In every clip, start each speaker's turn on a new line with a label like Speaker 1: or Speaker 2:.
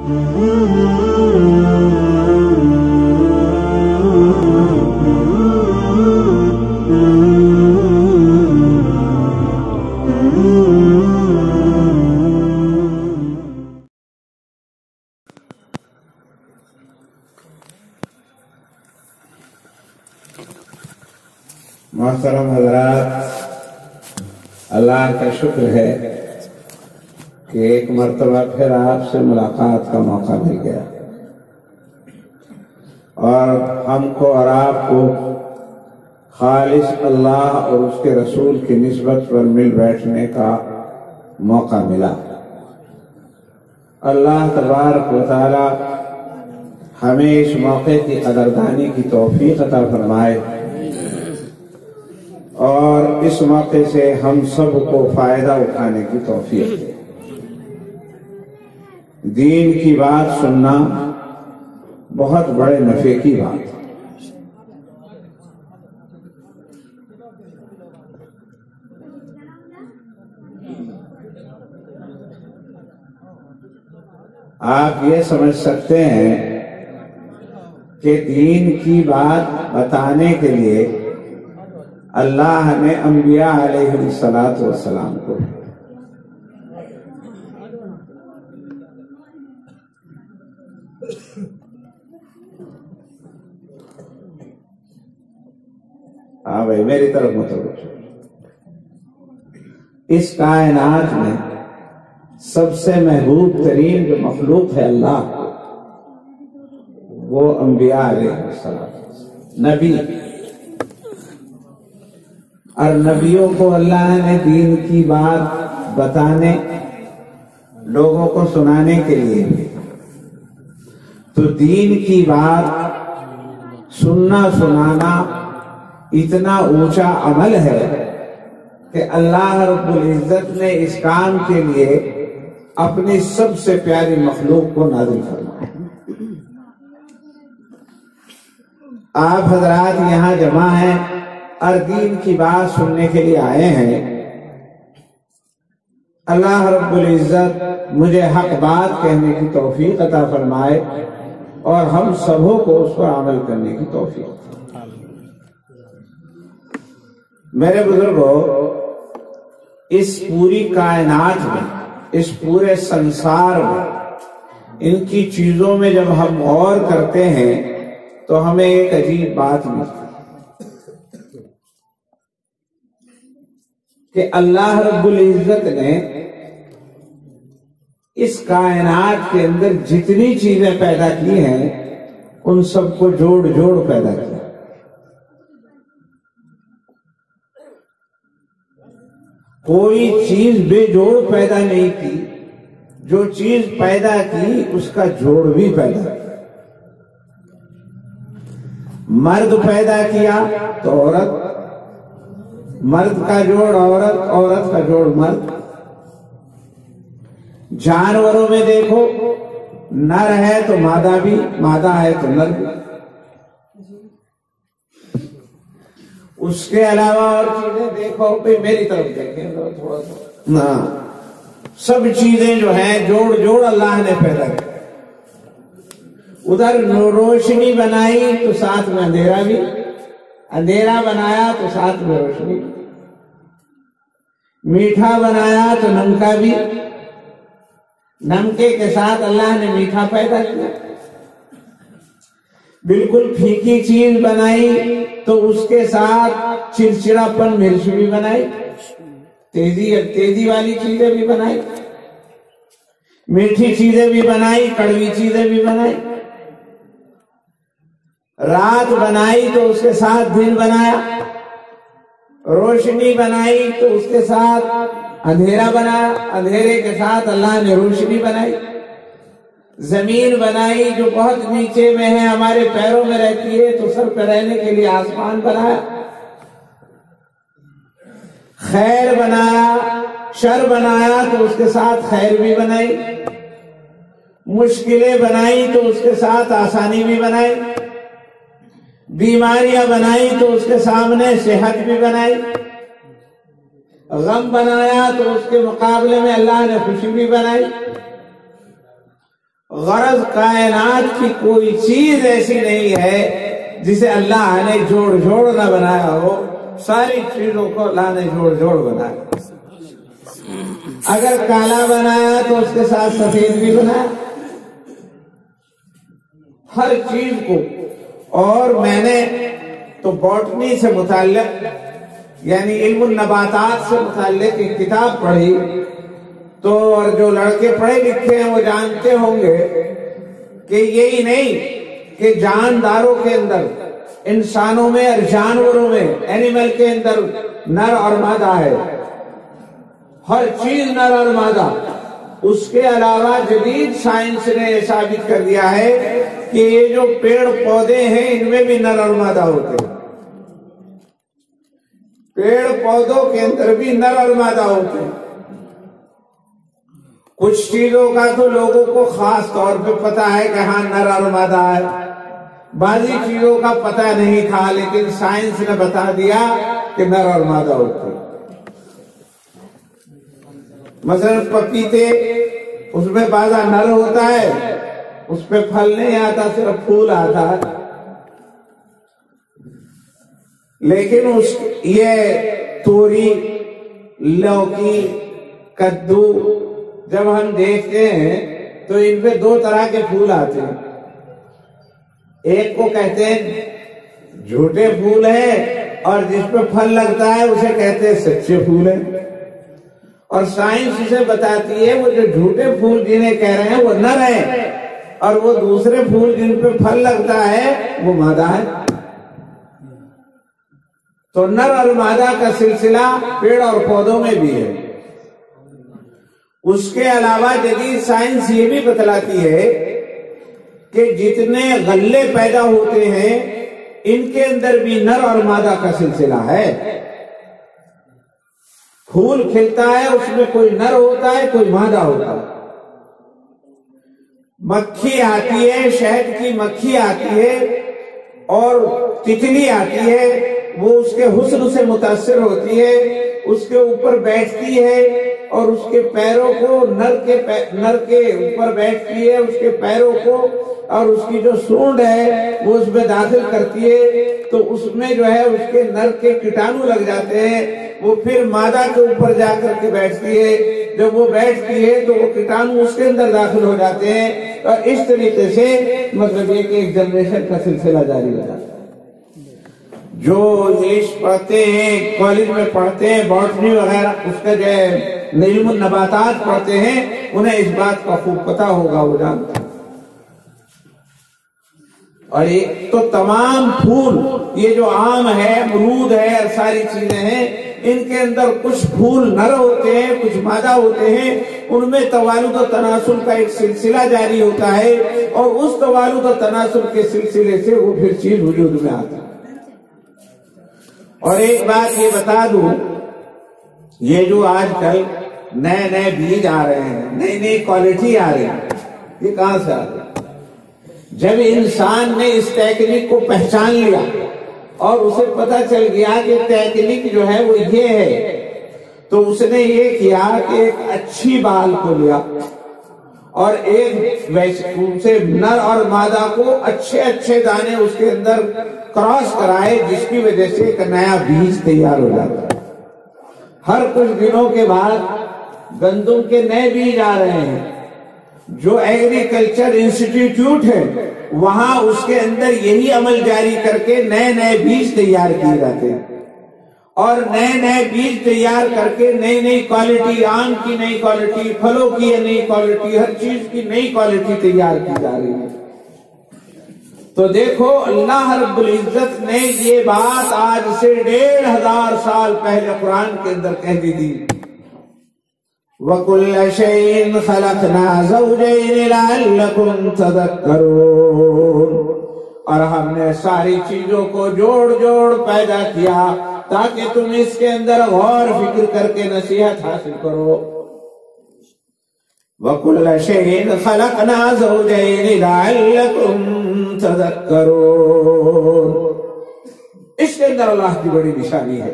Speaker 1: محترم حضرات، اللہ کا شکر ہے کہ ایک مرتبہ پھر آپ سے ملاقات کا موقع مل گیا اور ہم کو اور آپ کو خالص اللہ اور اس کے رسول کی نسبت پر مل بیٹھنے کا موقع ملا۔ اللہ تبارک و تعالی ہمیں اس موقع کی قدردانی کی توفیق عطا فرمائے اور اس موقع سے ہم سب کو فائدہ اٹھانے کی توفیق دے۔ دین کی بات سننا بہت بڑے نفع کی بات ہے۔ آپ یہ سمجھ سکتے ہیں کہ دین کی بات بتانے کے لیے اللہ نے انبیاء علیہ السلام کو بھائی میری طرف متوجہ۔ اس کائنات میں سب سے محبوب ترین جو مخلوق ہے اللہ کو، وہ انبیاء علیہ السلام، نبی، اور نبیوں کو اللہ نے دین کی بات بتانے، لوگوں کو سنانے کے لیے، تو دین کی بات سننا سنانا اتنا اونچا عمل ہے کہ اللہ رب العزت نے اس کام کے لیے اپنی سب سے پیاری مخلوق کو نازل فرمایا۔ آپ حضرات یہاں جمع ہیں اور دین کی بات سننے کے لیے آئے ہیں۔ اللہ رب العزت مجھے حق بات کہنے کی توفیق عطا فرمائے اور ہم سبوں کو اس پر عمل کرنے کی توفیق۔ میرے بزرگوں، اس پوری کائنات میں، اس پورے سنسار میں، ان کی چیزوں میں جب ہم غور کرتے ہیں تو ہمیں ایک عجیب بات ملتی ہے کہ اللہ رب العزت نے اس کائنات کے اندر جتنی چیزیں پیدا کی ہیں ان سب کو جوڑ جوڑ پیدا کیا۔ کوئی چیز بے جوڑ پیدا نہیں کی، جو چیز پیدا کی اس کا جوڑ بھی پیدا کیا۔ مرد پیدا کیا تو عورت، مرد کا جوڑ عورت، عورت کا جوڑ مرد۔ جانوروں میں دیکھو، نر ہے تو مادہ بھی، مادہ ہے تو نر بھی۔ اس کے علاوہ اور چیزیں دیکھو، میری طرف دیکھیں تھوڑا سا، سب چیزیں جو ہیں جوڑ جوڑ اللہ نے پیدا کی۔ ادھر روشنی بنائی تو ساتھ میں اندھیرا بھی، اندھیرا بنایا تو ساتھ میں روشنی بھی، میٹھا بنایا تو نمکا بھی، نمکے کے ساتھ اللہ نے میٹھا پیدا کیا۔ بالکل پھیکی چیز بنائی تو اس کے ساتھ چڑچڑاپن مرچ بھی بنائی، تیزی والی چیزیں بھی بنائی، میٹھی چیزیں بھی بنائی، کڑوی چیزیں بھی بنائی۔ رات بنائی تو اس کے ساتھ دن بنایا، روشنی بنائی تو اس کے ساتھ اندھیرا بنایا، اندھیرے کے ساتھ اللہ نے روشنی بنائی۔ زمین بنائی جو بہت نیچے میں ہے، ہمارے پیروں میں رہتی ہے، تو سر پہ رہنے کے لیے آسمان بنایا۔ خیر بنایا، شر بنایا تو اس کے ساتھ خیر بھی بنائی، مشکلیں بنائی تو اس کے ساتھ آسانی بھی بنائی، بیماریاں بنائی تو اس کے سامنے صحت بھی بنائی، غم بنایا تو اس کے مقابلے میں اللہ نے خوشی بھی بنائی۔ غرض کائنات کی کوئی چیز ایسی نہیں ہے جسے اللہ نے جوڑ جوڑ نہ بنایا ہو، ساری چیزوں کو اللہ نے جوڑ جوڑ بنایا۔ اگر کالا بنایا تو اس کے ساتھ سفید بھی بنایا، ہر چیز کو۔ اور میں نے تو باٹنی سے متعلق یعنی علم النباتات سے متعلق ایک کتاب پڑھی، تو اور جو لڑکے پڑھے لکھے ہیں وہ جانتے ہوں گے کہ یہی نہیں کہ جانداروں کے اندر، انسانوں میں اور جانوروں میں، اینیمل کے اندر نر اور مادہ ہے، ہر چیز نر اور مادہ۔ اس کے علاوہ جدید سائنس نے یہ ثابت کر دیا ہے کہ یہ جو پیڑ پودے ہیں ان میں بھی نر اور مادہ ہوتے ہیں، پیڑ پودوں کے اندر بھی نر اور مادہ ہوتے ہیں۔ کچھ چیزوں کا تو لوگوں کو خاص طور پہ پتا ہے کہ ہاں نر اور مادہ ہے، بعضی چیزوں کا پتہ نہیں تھا، لیکن سائنس نے بتا دیا کہ نر اور مادہ ہوتے ہیں۔ مثلا پپیتے، اس میں بازا نر ہوتا ہے، اس پہ پھل نہیں آتا، صرف پھول آتا ہے۔ لیکن یہ توری، لوکی، کدو جب ہم دیکھتے ہیں تو ان پہ دو طرح کے پھول آتے ہیں، ایک کو کہتے ہیں جھوٹے پھول ہیں، اور جس پہ پھل لگتا ہے اسے کہتے ہیں سچے پھول ہیں۔ اور سائنس اسے بتاتی ہے وہ جو جھوٹے پھول جنہیں کہہ رہے ہیں وہ نر ہیں، اور وہ دوسرے پھول جن پہ پھل لگتا ہے وہ مادہ ہے۔ تو نر اور مادہ کا سلسلہ پیڑ اور پودوں میں بھی ہے۔ اس کے علاوہ جدید سائنس یہ بھی بتلاتی ہے کہ جتنے غلے پیدا ہوتے ہیں ان کے اندر بھی نر اور مادہ کا سلسلہ ہے۔ پھول کھلتا ہے، اس میں کوئی نر ہوتا ہے، کوئی مادہ ہوتا ہے۔ مکھی آتی ہے، شہد کی مکھی آتی ہے اور تتلی آتی ہے، وہ اس کے حسن سے متاثر ہوتی ہے، اس کے اوپر بیٹھتی ہے اور اس کے پیروں کو نر کے اوپر بیٹھتی ہے، اس کے پیروں کو، اور اس کی جو سونڈ ہے وہ اس میں داخل کرتی ہے، تو اس میں جو ہے اس کے نر کے کیٹانو لگ جاتے ہیں، وہ پھر مادہ کے اوپر جا کر کے بیٹھتی ہے، جب وہ بیٹھتی ہے تو وہ کیٹانو اس کے اندر داخل ہو جاتے ہیں، اور اس طریقے سے مطلب یہ کہ ایک جنریشن کا سلسلہ جاری ہو جاتا ہے۔ جو انگلش پڑھتے ہیں، کالج میں پڑھتے ہیں، باٹنی وغیرہ، اس کا جو ہے علم النباتات پڑھتے ہیں، انہیں اس بات کا خوب پتہ ہوگا، وہ جانتے ہیں۔ اور ایک تو تمام پھول، یہ جو آم ہے، امرود ہے، ساری چیزیں ہیں، ان کے اندر کچھ پھول نر ہوتے ہیں، کچھ مادہ ہوتے ہیں، ان میں توالد و تناسل کا ایک سلسلہ جاری ہوتا ہے، اور اس توالد و تناسل کے سلسلے سے وہ پھر چیز وجود میں آتی ہے۔ اور ایک بات یہ بتا دوں، یہ جو آج کل نئے نئے بیج آ رہے ہیں، نئی نئی کوالٹی آ رہی ہے، یہ کہاں سے آ رہی ہے؟ جب انسان نے اس ٹیکنیک کو پہچان لیا اور اسے پتا چل گیا کہ ٹیکنیک جو ہے وہ یہ ہے، تو اس نے یہ کیا کہ ایک اچھی بال کو لیا اور ایک سے نر اور مادہ کو اچھے اچھے دانے اس کے اندر کراس کرائے، جس کی وجہ سے ایک نیا بیج تیار ہو جاتا ہے۔ ہر کچھ دنوں کے بعد گندم کے نئے بیج آ رہے ہیں۔ جو ایگریکلچر انسٹیٹیوٹ ہے وہاں اس کے اندر یہی عمل جاری کر کے نئے نئے بیج تیار کیے جاتے ہیں، اور نئے نئے بیج تیار کر کے نئی نئی کوالٹی، آم کی نئی کوالٹی، پھلوں کی نئی کوالٹی، ہر چیز کی نئی کوالٹی تیار کی جا رہی ہے۔ تو دیکھو اللہ رب العزت نے یہ بات آج سے 1500 سال پہلے قرآن کے اندر کہہ دی تھی، وَكُلَّ شَيْءٍ خَلَقْنَا زَوْجَيْنِ لَعَلَّكُمْ تَذَكَّرُونَ، اور ہم نے ساری چیزوں کو جوڑ جوڑ پیدا کیا تاکہ تم اس کے اندر غور فکر کر کے نصیحت حاصل کرو۔ وَكُلَّ شَيْءٍ خَلَقْنَا زَوْجَيْنِ لَعَلَّكُمْ تَذَكَّرُونَ، اس کے اندر اللہ کی بڑی نشانی ہے،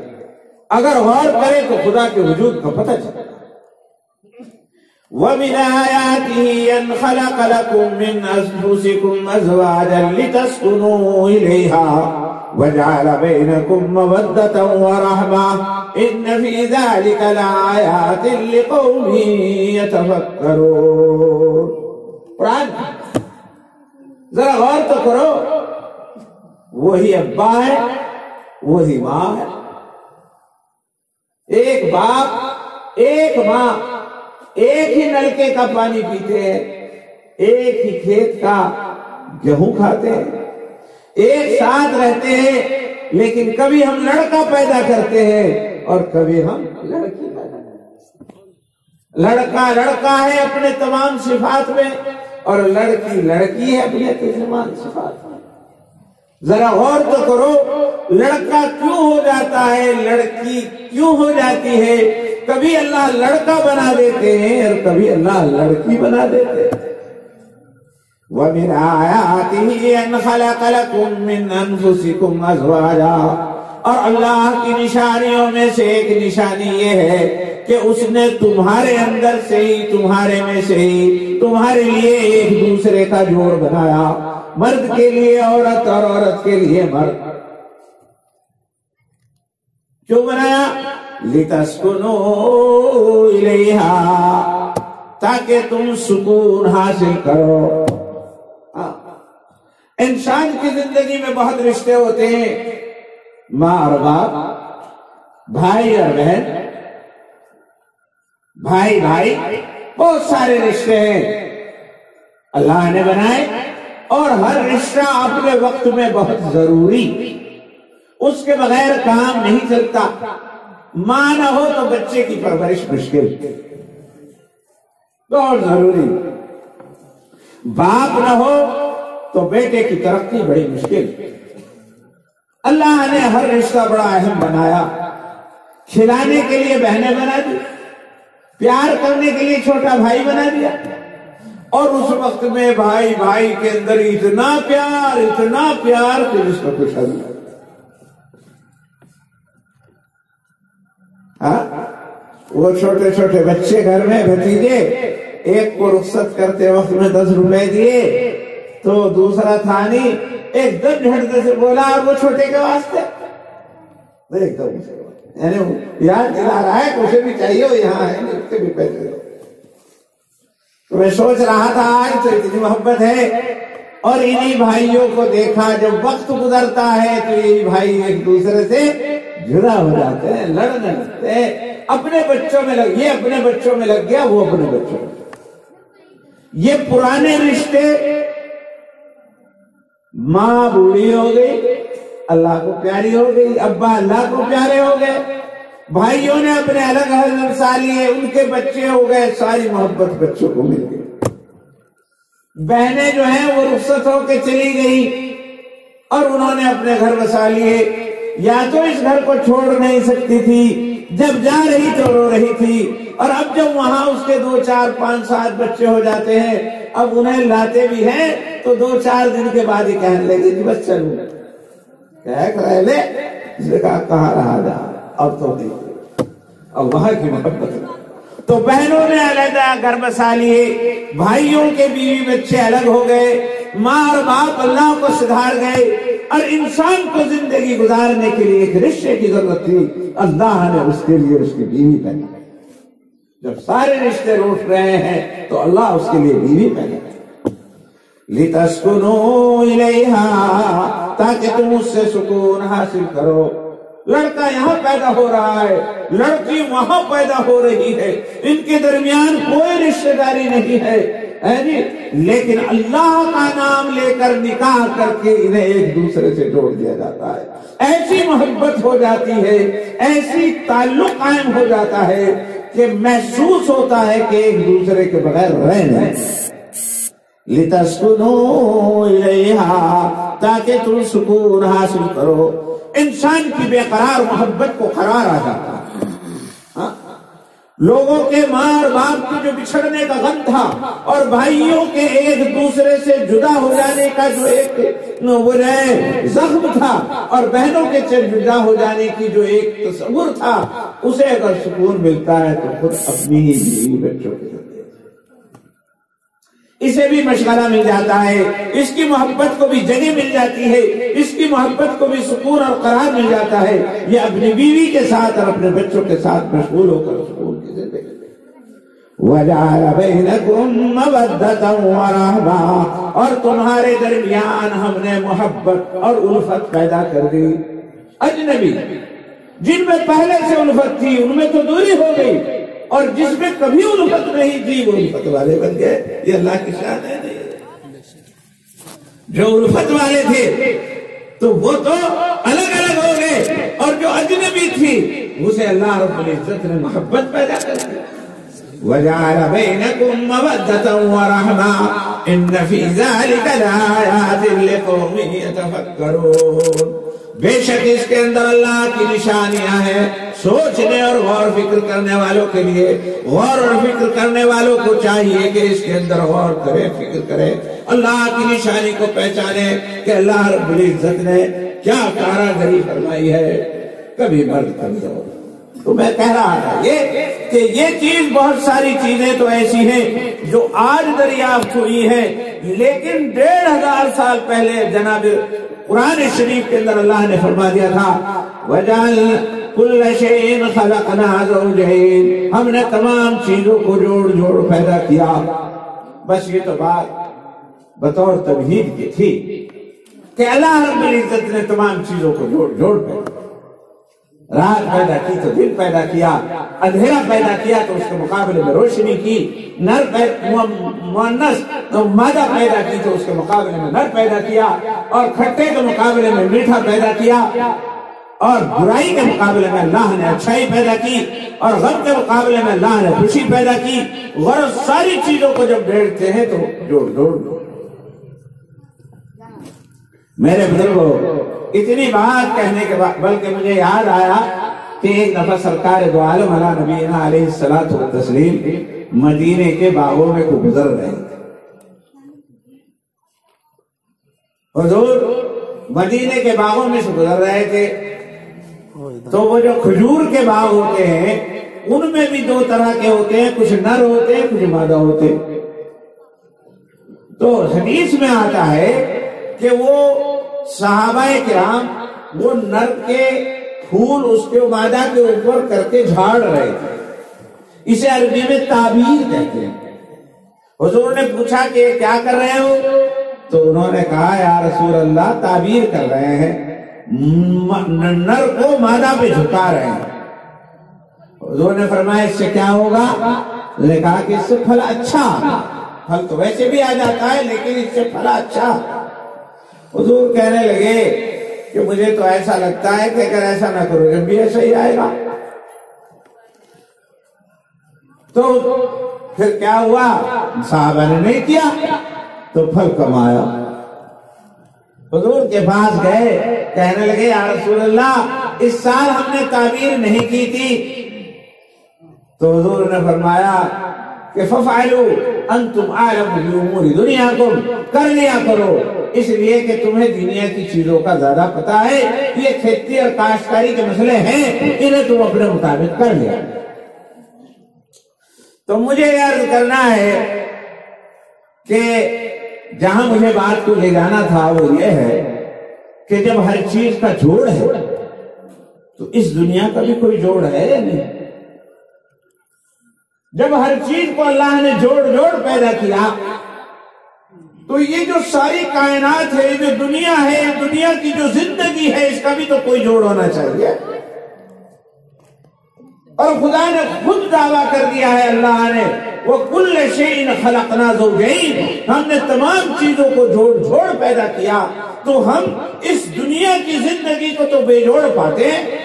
Speaker 1: اگر غور کرے تو خدا کے وجود کا پتہ چلے۔ وَمِنْ آيَاتِهِ أَنْ خَلَقَ لَكُم مِّنْ أَنفُسِكُمْ أَزْوَاجًا لِتَسْكُنُوا إِلَيْهَا وَجَعَلَ بَيْنَكُم مَّوَدَّةً وَرَحْمَةً إِنَّ فِي ذَلِكَ لَآيَاتٍ لِقَوْمٍ يَتَفَكَّرُونَ۔ قرآن ذرا غور تو کرو، وہی ابا ہے، وہی ماں ہے، ایک باپ ایک ماں، ایک ہی نلکے کا پانی پیتے ہیں، ایک ہی کھیت کا گیہوں کھاتے ہیں، ایک ساتھ رہتے ہیں، لیکن کبھی ہم لڑکا پیدا کرتے ہیں اور کبھی ہم لڑکی پیدا کرتے ہیں۔ لڑکا لڑکا ہے اپنے تمام صفات میں، اور لڑکی لڑکی ہے اپنے تمام صفات میں۔ ذرا غور تو کرو، لڑکا کیوں ہو جاتا ہے، لڑکی کیوں ہو جاتی ہے؟ کبھی اللہ لڑکا بنا دیتے ہیں اور کبھی اللہ لڑکی بنا دیتے ہیں۔ وَمِنْ آيَاتِهِ أَنْ خَلَقَ لَكُم مِّنْ أَنفُسِكُمْ أَزْوَاجًا، اور اللہ کی نشانیوں میں سے ایک نشانی یہ ہے کہ اس نے تمہارے اندر سے ہی، تمہارے میں سے ہی تمہارے لیے ایک دوسرے کا جوڑ بنایا، مرد کے لیے عورت اور عورت کے لیے مرد۔ کیوں بنایا؟ لِتَسْكُنُوا إِلَيْهَا، تاکہ تم سکون حاصل کرو۔ انسان کی زندگی میں بہت رشتے ہوتے ہیں، ماں اور باپ، بھائی اور بہن، بھائی بھائی، بہت سارے رشتے ہیں اللہ نے بنائے، اور ہر رشتہ اپنے وقت میں بہت ضروری، اس کے بغیر کام نہیں چلتا۔ ماں نہ ہو تو بچے کی پرورش مشکل، بہت ضروری۔ باپ نہ ہو تو بیٹے کی ترقی بڑی مشکل۔ اللہ نے ہر رشتہ بڑا اہم بنایا، کھلانے کے لیے بہنیں بنا دی، پیار کرنے کے لیے چھوٹا بھائی بنا دیا، اور اس وقت میں بھائی بھائی کے اندر اتنا پیار کہ جس کا کچھ حل نہیں۔ وہ چھوٹے چھوٹے بچے گھر میں، بھتیجے، ایک کو رخصت کرتے وقت میں 10 روپے دیے تو دوسرا تھا نہیں، ایک دم جھٹکے سے بولا، اور وہ چھوٹے کے واسطے ایک دم یعنی یاد دلا رہا ہے کہ اسے بھی چاہیے ہو، یہاں ہے اس کے بھی پیسے دو۔ تو میں سوچ رہا تھا آج تو اتنی محبت ہے، اور انہی بھائیوں کو دیکھا جب وقت گزرتا ہے تو یہی بھائی ایک دوسرے سے جدا ہو جاتے ہیں، لڑنے لگتے ہیں، اپنے بچوں میں یہ اپنے بچوں میں لگ گیا، وہ اپنے بچوں میں۔ یہ پرانے رشتے، ماں بوڑھی ہو گئی، اللہ کو پیاری ہو گئی، ابا اللہ کو پیارے ہو گئے، بھائیوں نے اپنے الگ الگ نسا لیے، ان کے بچے ہو گئے، ساری محبت بچوں کو مل گئی۔ بہنیں جو ہیں وہ رخصت ہو کے چلی گئی اور انہوں نے اپنے گھر بسا لیے، یا تو اس گھر کو چھوڑ نہیں سکتی تھی، جب جا رہی تو رو رہی تھی، اور اب جب وہاں اس کے 2 4 5 7 بچے ہو جاتے ہیں، اب انہیں لاتے بھی ہیں تو 2 4 دن کے بعد ہی کہنے لگے کہ بس چلو، کہہ لے، اس نے کہا کہاں رہا جا، اب تو نہیں، اب وہاں کی محبت۔ تو بہنوں نے علیحدہ گھر بسا لیے، بھائیوں کے بیوی بچے الگ ہو گئے، ماں اور باپ اللہ کو سدھار گئے، اور انسان کو زندگی گزارنے کے لیے ایک رشتے کی ضرورت تھی، اللہ نے اس کے لیے اس کی بیوی پہنی۔ جب سارے رشتے روٹ رہے ہیں تو اللہ اس کے لیے بیوی پہنی۔ لِتَسْكُنُوا إِلَيْهَا، تاکہ تم اس سے سکون حاصل کرو۔ لڑکا یہاں پیدا ہو رہا ہے، لڑکی وہاں پیدا ہو رہی ہے، ان کے درمیان کوئی رشتہ داری نہیں ہے، لیکن اللہ کا نام لے کر نکاح کر کے انہیں ایک دوسرے سے جوڑ دیا جاتا ہے۔ ایسی محبت ہو جاتی ہے، ایسی تعلق قائم ہو جاتا ہے کہ محسوس ہوتا ہے کہ ایک دوسرے کے بغیر رہ نہیں۔ لِتَسْكُنُوا إِلَيْهَا، تاکہ تم سکون حاصل کرو۔ انسان کی بے قرار محبت کو قرار آ جاتا ہے۔ لوگوں کے ماں اور باپ کے جو بچھڑنے کا غم تھا، اور بھائیوں کے ایک دوسرے سے جدا ہو جانے کا جو ایک زخم تھا، اور بہنوں کے جدا ہو جانے کی جو ایک تصور تھا، اسے اگر سکون ملتا ہے تو خود اپنی ہی بیوی بچوں کے اسے بھی مشغلہ مل جاتا ہے، اس کی محبت کو بھی جگہ مل جاتی ہے، اس کی محبت کو بھی سکون اور قرار مل جاتا ہے۔ یہ اپنی بیوی کے ساتھ اور اپنے بچوں کے ساتھ مشغول ہو کر سکون کی زندگی وَجَعَلَ بَيْنَكُمْ مَوَدَّةً وَرَحْمَةً، اور تمہارے درمیان ہم نے محبت اور الفت پیدا کر دی۔ اجنبی جن میں پہلے سے الفت تھی ان میں تو دوری ہو گئی، اور جس میں کبھی الفت نہیں تھی وہ الفت والے بن گئے۔ یہ اللہ کی شان ہے نہیں؟ جو الفت والے تھے تو وہ تو الگ الگ ہو گئے، اور جو اجنبی تھی اسے اللہ رب العزت نے محبت پیدا کر دی۔ وَجَعَلَ بَيْنَكُمْ مَوَدَّةً وَرَحْمَةً إِنَّ فِي ذَلِكَ لَآيَاتٍ لِقَوْمٍ يَتَفَكَّرُونَ، بے شک اس کے اندر اللہ کی نشانیاں ہیں سوچنے اور غور فکر کرنے والوں کے لیے۔ غور اور فکر کرنے والوں کو چاہیے کہ اس کے اندر غور کرے، فکر کرے، اللہ کی نشانی کو پہچانے کہ اللہ رب العزت نے کیا کاراگری فرمائی ہے۔ کبھی مرد کبھی عورت۔ تو میں کہہ رہا تھا کہ یہ چیز، بہت ساری چیزیں تو ایسی ہیں جو آج دریافت ہوئی ہیں، لیکن 1500 سال پہلے جناب قرآن شریف کے اندر اللہ نے فرما دیا تھا وَجَعَلْنَا كُلَّ شَيْءٍ خَلَقْنَا زَوْجَيْنِ، ہم نے تمام چیزوں کو جوڑ جوڑ پیدا کیا۔ بس یہ تو بات بطور تمہید کی تھی کہ اللہ رب العزت نے تمام چیزوں کو جوڑ جوڑ پیدا، رات پیدا کی تو دن پیدا کیا، اندھیرا پیدا کیا تو اس کے مقابلے میں روشنی کی، نر مؤنث مادہ پیدا کی تو اس کے مقابلے میں نر پیدا کیا، اور کھٹے کے مقابلے میں میٹھا پیدا کیا، اور برائی کے مقابلے میں اللہ نے اچھائی پیدا کی، اور غم کے مقابلے میں اللہ نے خوشی پیدا کی۔ غرض ساری چیزوں کو جب ڈھیڑتے ہیں تو جوڑ جوڑ دو۔ میرے بزرگوں، اتنی بات کہنے کے بعد بلکہ مجھے یاد آیا کہ ایک دفعہ سرکار دو عالم علی نبینا علیہ الصلوۃ والتسلیم مدینے کے باغوں میں کو گزر رہے تھے۔ حضور مدینے کے باغوں میں سے گزر رہے تھے تو وہ جو کھجور کے باغ ہوتے ہیں ان میں بھی 2 طرح کے ہوتے ہیں، کچھ نر ہوتے ہیں کچھ مادہ ہوتے ہیں۔ تو حدیث میں آتا ہے کہ وہ صحابہ کرام وہ نر کے پھول اس کے مادہ کے اوپر کر کے جھاڑ رہے تھے، اسے عربی میں تعبیر کہتے ہیں۔ حضور نے پوچھا کہ کیا کر رہے ہو؟ تو انہوں نے کہا یا رسول اللہ تعبیر کر رہے ہیں، نر کو مادہ پہ جھکا رہے ہیں۔ حضور نے فرمایا اس سے کیا ہوگا؟ انہوں نے کہا کہ اس سے پھل اچھا، پھل تو ویسے بھی آ جاتا ہے لیکن اس سے پھل اچھا۔ حضور کہنے لگے کہ مجھے تو ایسا لگتا ہے کہ اگر ایسا نہ کرو جب بھی ایسا ہی آئے گا۔ تو پھر کیا ہوا؟ صحابہ نے نہیں کیا تو پھل کم آیا۔ حضور کے پاس گئے، کہنے لگے یا رسول اللہ اس سال ہم نے تعبیر نہیں کی تھی۔ تو حضور نے فرمایا کہ فَفْعَلُوا أَنْتُمْ أَعْلَمُ بِأُمُورِ دُنْيَاكُمْ، کر لیا کرو، اس لیے کہ تمہیں دنیا کی چیزوں کا زیادہ پتہ ہے، یہ کھیتی اور کاشتکاری کے مسئلے ہیں، انہیں تم اپنے مطابق کر لیا۔ تو مجھے عرض کرنا ہے کہ جہاں مجھے بات کو لے جانا تھا وہ یہ ہے کہ جب ہر چیز کا جوڑ ہے تو اس دنیا کا بھی کوئی جوڑ ہے یا نہیں؟ جب ہر چیز کو اللہ نے جوڑ جوڑ پیدا کیا تو یہ جو ساری کائنات ہے، جو دنیا ہے، دنیا کی جو زندگی ہے، اس کا بھی تو کوئی جوڑ ہونا چاہیے۔ اور خدا نے خود دعویٰ کر دیا ہے، اللہ نے وَكُلَّ شَيْءٍ خَلَقْنَا زَوْجَيْنِ، ہم نے تمام چیزوں کو جوڑ جوڑ پیدا کیا، تو ہم اس دنیا کی زندگی کو تو بے جوڑ پاتے ہیں۔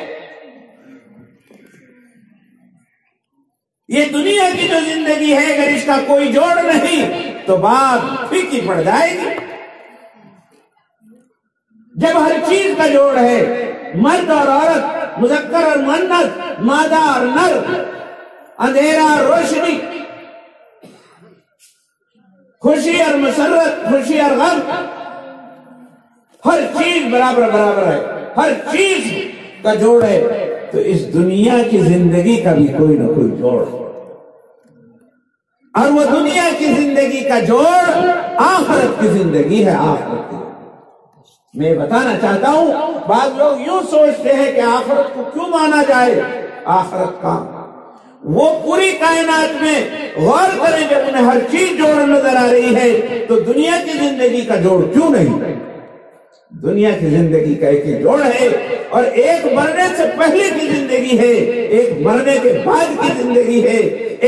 Speaker 1: یہ دنیا کی جو زندگی ہے اگر اس کا کوئی جوڑ نہیں تو بات پھیکی پڑ جائے گی۔ جب ہر چیز کا جوڑ ہے، مرد اور عورت، مذکر اور مؤنث، مادہ اور نر، اندھیرا اور روشنی، خوشی اور مسرت، خوشی اور غم، ہر چیز برابر برابر ہے، ہر چیز کا جوڑ ہے، تو اس دنیا کی زندگی کا بھی کوئی نہ کوئی جوڑ ہے۔ اور وہ دنیا کی زندگی کا جوڑ آخرت کی زندگی ہے. آخرت کی میں بتانا چاہتا ہوں، بعض لوگ یوں سوچتے ہیں کہ آخرت کو کیوں مانا جائے. آخرت کا وہ پوری کائنات میں غور کریں، جب انہیں ہر چیز جوڑ نظر آ رہی ہے تو دنیا کی زندگی کا جوڑ کیوں نہیں؟ دنیا کی زندگی کا ایک ہی جوڑ ہے، اور ایک مرنے سے پہلے کی زندگی ہے، ایک مرنے کے بعد کی زندگی ہے،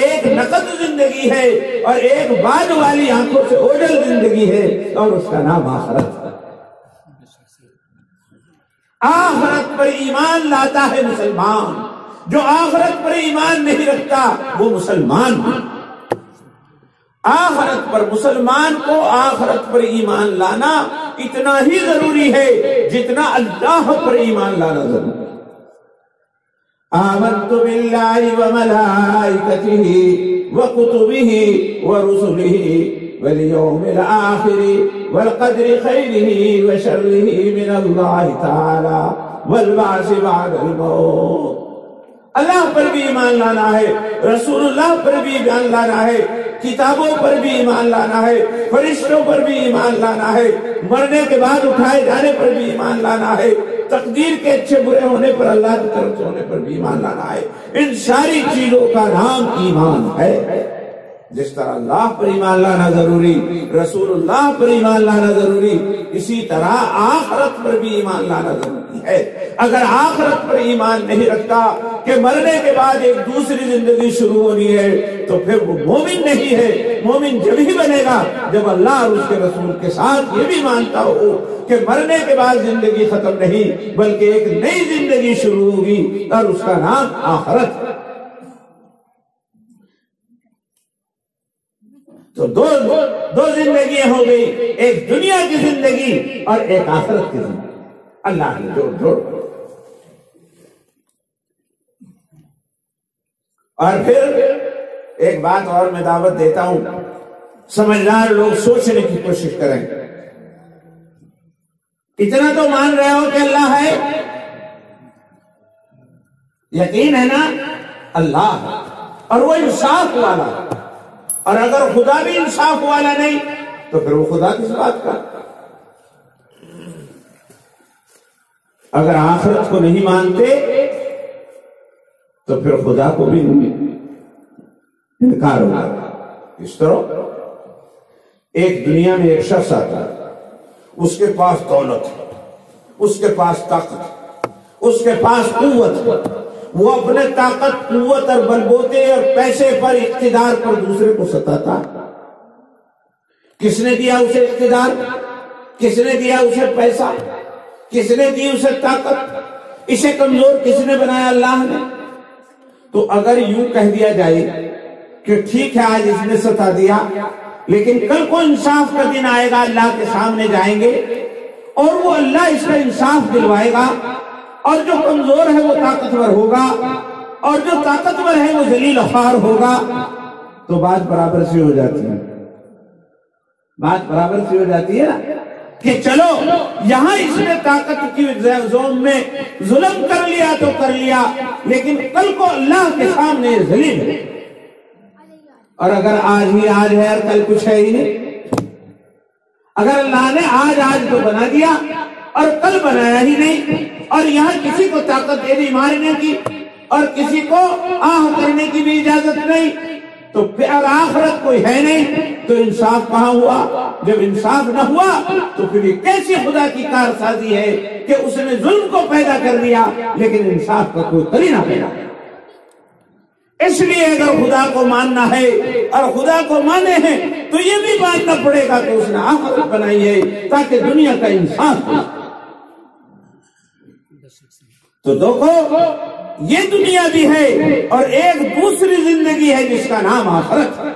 Speaker 1: ایک نقد زندگی ہے اور ایک بعد والی آنکھوں سے اوجھل زندگی ہے، اور اس کا نام آخرت ہے. آخرت پر ایمان لاتا ہے مسلمان، جو آخرت پر ایمان نہیں رکھتا وہ مسلمان ہے. آخرت پر مسلمان کو آخرت پر ایمان لانا اتنا ہی ضروری ہے جتنا اللہ پر ایمان لانا ضروری ہے. آمنت باللہ وملائکتہ وکتبہ ورسلہ والیوم الآخر والقدر خیرہ وشرہ من اللہ تعالی والبعث بعد الموت. اللہ پر بھی ایمان لانا ہے، رسول اللہ پر بھی ایمان لانا ہے، کتابوں پر بھی ایمان لانا ہے، فرشتوں پر بھی ایمان لانا ہے، مرنے کے بعد اٹھائے جانے پر بھی ایمان لانا ہے، تقدیر کے اچھے برے ہونے پر، اللہ کی طرف سے ہونے پر بھی ایمان لانا ہے. ان ساری چیزوں کا نام ایمان ہے. جس طرح اللہ پر ایمان لانا ضروری، رسول اللہ پر ایمان لانا ضروری، اسی طرح آخرت پر بھی ایمان لانا ضروری ہے. اگر آخرت پر ایمان نہیں رکھتا کہ مرنے کے بعد ایک دوسری زندگی شروع ہونی ہے تو پھر وہ مومن نہیں ہے. مومن جب ہی بنے گا جب اللہ اور اس کے رسول کے ساتھ یہ بھی مانتا ہو کہ مرنے کے بعد زندگی ختم نہیں بلکہ ایک نئی زندگی شروع ہوگی اور اس کا نام آخرت. تو دو زندگیاں ہو گئی، ایک دنیا کی زندگی اور ایک آخرت کی زندگی. اللہ نے جوڑ. اور پھر ایک بات اور میں دعوت دیتا ہوں، سمجھدار لوگ سوچنے کی کوشش کریں. اتنا تو مان رہے ہو کہ اللہ ہے، یقین ہے نا اللہ، اور وہ انصاف والا. اور اگر خدا بھی انصاف والا نہیں تو پھر وہ خدا کس بات کا؟ اگر آخرت کو نہیں مانتے تو پھر خدا کو بھی انکار ہوگا. اس طرح ایک دنیا میں ایک شخص آتا ہے، اس کے پاس دولت ہے، اس کے پاس طاقت، اس کے پاس قوت، وہ اپنے طاقت، قوت اور بلبوتے اور پیسے پر، اقتدار پر دوسرے کو ستاتا. کس نے دیا اسے اقتدار؟ کس نے دیا اسے پیسہ؟ کس نے دی اسے طاقت؟ اسے کمزور کس نے بنایا؟ اللہ نے. تو اگر یوں کہہ دیا جائے کہ ٹھیک ہے آج اس نے ستا دیا لیکن کل کو انصاف کا دن آئے گا، اللہ کے سامنے جائیں گے اور وہ اللہ اس کا انصاف دلوائے گا، اور جو کمزور ہے وہ طاقتور ہوگا اور جو طاقتور ہے وہ ذلیل خوار ہوگا، تو بات برابر سی ہو جاتی ہے. بات برابر سی ہو جاتی ہے نا کہ چلو یہاں اس نے طاقت کی زوم میں ظلم کر لیا تو کر لیا، لیکن کل کو اللہ کے سامنے ذلیل ہے. اور اگر آج ہی آج ہے اور کل کچھ ہے ہی نہیں، اگر اللہ نے آج تو بنا دیا اور کل بنایا ہی نہیں، اور یہاں کسی کو طاقت دے دی مارنے کی اور کسی کو آہ کرنے کی بھی اجازت نہیں، تو پھر آخرت کوئی ہے نہیں تو انصاف کہاں ہوا؟ جب انصاف نہ ہوا تو پھر یہ کیسی خدا کی کارسازی ہے کہ اس نے ظلم کو پیدا کر دیا لیکن انصاف کا کوئی قرینہ پیدا. اس لیے اگر خدا کو ماننا ہے اور خدا کو مانے ہیں تو یہ بھی ماننا پڑے گا کہ اس نے آخرت بنائی ہے تاکہ دنیا کا انصاف ہو. تو دیکھو یہ دنیا بھی ہے اور ایک دوسری زندگی ہے جس کا نام آخرت ہے.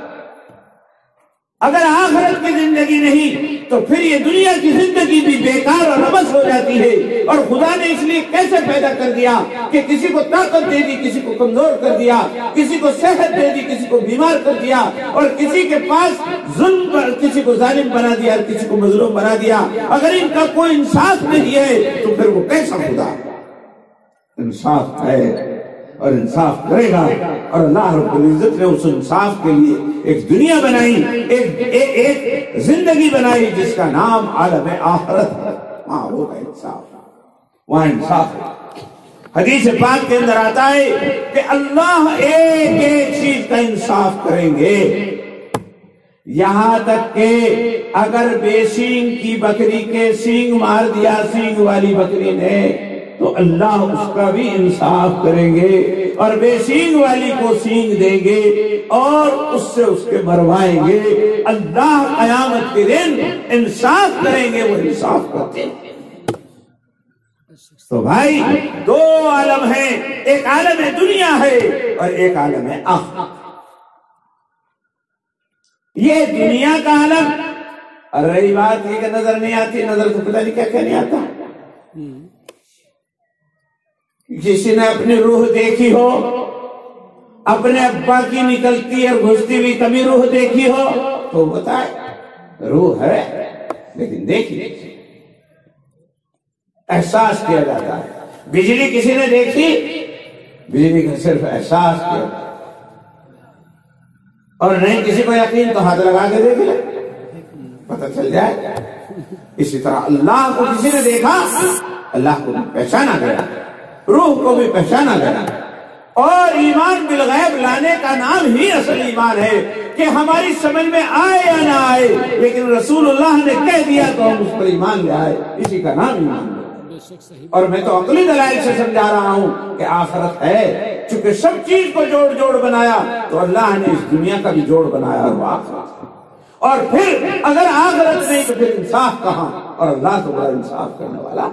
Speaker 1: اگر آخرت کی زندگی نہیں تو پھر یہ دنیا کی زندگی بھی بیکار اور عبث ہو جاتی ہے. اور خدا نے اس لیے کیسے پیدا کر دیا کہ کسی کو طاقت دے دی، کسی کو کمزور کر دیا، کسی کو صحت دے دی، کسی کو بیمار کر دیا، اور کسی کے پاس ظلم، کسی کو ظالم بنا دیا اور کسی کو مظلوم بنا دیا. اگر ان کا کوئی انصاف نہیں ہے تو پھر وہ کیسا خدا؟ انصاف ہے اور انصاف کرے گا، اور اللہ رب العزت نے اس انصاف کے لیے ایک دنیا بنائی، ایک زندگی بنائی جس کا نام عالم آخرت ہے۔ وہاں ہوگا انصاف، وہاں انصاف ہے۔ حدیث پاک کے اندر آتا ہے کہ اللہ ایک ایک چیز کا انصاف کریں گے، یہاں تک کہ اگر بے سینگ کی بکری کے سینگ مار دیا سینگ والی بکری نے تو اللہ اس کا بھی انصاف کریں گے، اور بے سینگ والی کو سینگ دیں گے اور اس سے اس کے مروائیں گے۔ اللہ قیامت کے دن انصاف کریں گے، وہ انصاف کرتے ہیں۔ تو بھائی دو عالم ہیں، ایک عالم دنیا ہے اور ایک عالم آخرت۔ یہ دنیا کا عالم، اور رہی بات یہ کہ نظر نہیں آتی، نظر تو پتہ نہیں کیا کیا نہیں آتا۔ کسی نے اپنی روح دیکھی ہو، اپنے ابا کی نکلتی اور گھستی ہوئی کبھی روح دیکھی ہو تو بتائے روح ہے لیکن دیکھی نہیں، احساس کیا جاتا ہے۔ بجلی کسی نے دیکھی، بجلی کا صرف احساس کیا، اور نہیں کسی کو یقین تو ہاتھ لگا کے دیکھ لے، پتہ چل جائے۔ اسی طرح اللہ کو کسی نے دیکھا، اللہ کو بھی پہچانا گیا، روح کو بھی پہچانا گیا۔ اور ایمان بالغیب لانے کا نام ہی اصل ایمان ہے کہ ہماری سمجھ میں آئے یا نہ آئے، لیکن رسول اللہ نے کہہ دیا تو ہم اس پر ایمان لے آئے، اسی کا نام ایمان ہے۔ اور میں تو عقلی دلائل سے سمجھا رہا ہوں کہ آخرت ہے، چونکہ سب چیز کو جوڑ جوڑ بنایا تو اللہ نے اس دنیا کا بھی جوڑ بنایا اور وہ آخرت ہے۔ اور پھر اگر آخرت نہیں تو پھر انصاف کہاں، اور اللہ تو بڑا انصاف کرنے والا۔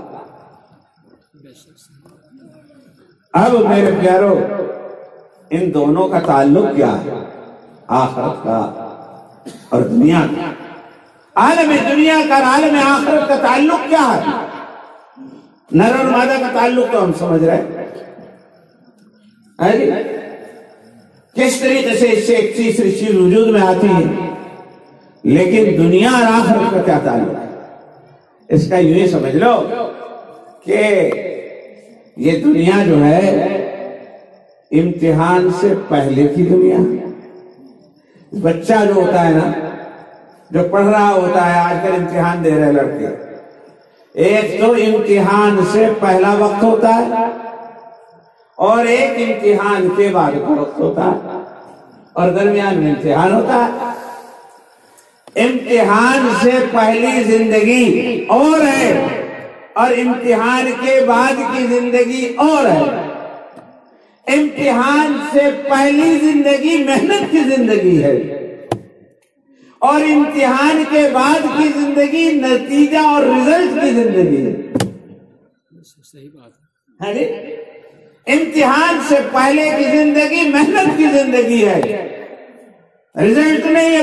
Speaker 1: اب میرے پیارو، ان دونوں کا تعلق کیا ہے؟ آخرت کا اور دنیا کا۔ عالم دنیا کا اور عالم آخرت کا تعلق کیا ہے؟ نر اور مادہ کا تعلق تو ہم سمجھ رہے ہیں، کس طریقے سے اس سے ایک تیسری چیز وجود میں آتی ہے، لیکن دنیا اور آخرت کا کیا تعلق ہے؟ اس کا یوں ہی سمجھ لو کہ یہ دنیا جو ہے امتحان سے پہلے کی دنیا۔ بچہ جو ہوتا ہے نا، جو پڑھ رہا ہوتا ہے، آج کل امتحان دے رہے لڑکے، ایک تو امتحان سے پہلا وقت ہوتا ہے اور ایک امتحان کے بعد کا وقت ہوتا ہے، اور درمیان میں امتحان ہوتا ہے۔ امتحان سے پہلی زندگی اور ہے اور امتحان کے بعد کی زندگی اور ہے۔ امتحان سے پہلی زندگی محنت کی زندگی ہے اور امتحان کے بعد کی زندگی نتیجہ اور رزلٹ کی زندگی ہے۔
Speaker 2: صحیح بات ہے۔
Speaker 1: امتحان سے پہلے کی زندگی محنت کی زندگی ہے، رزلٹ نہیں،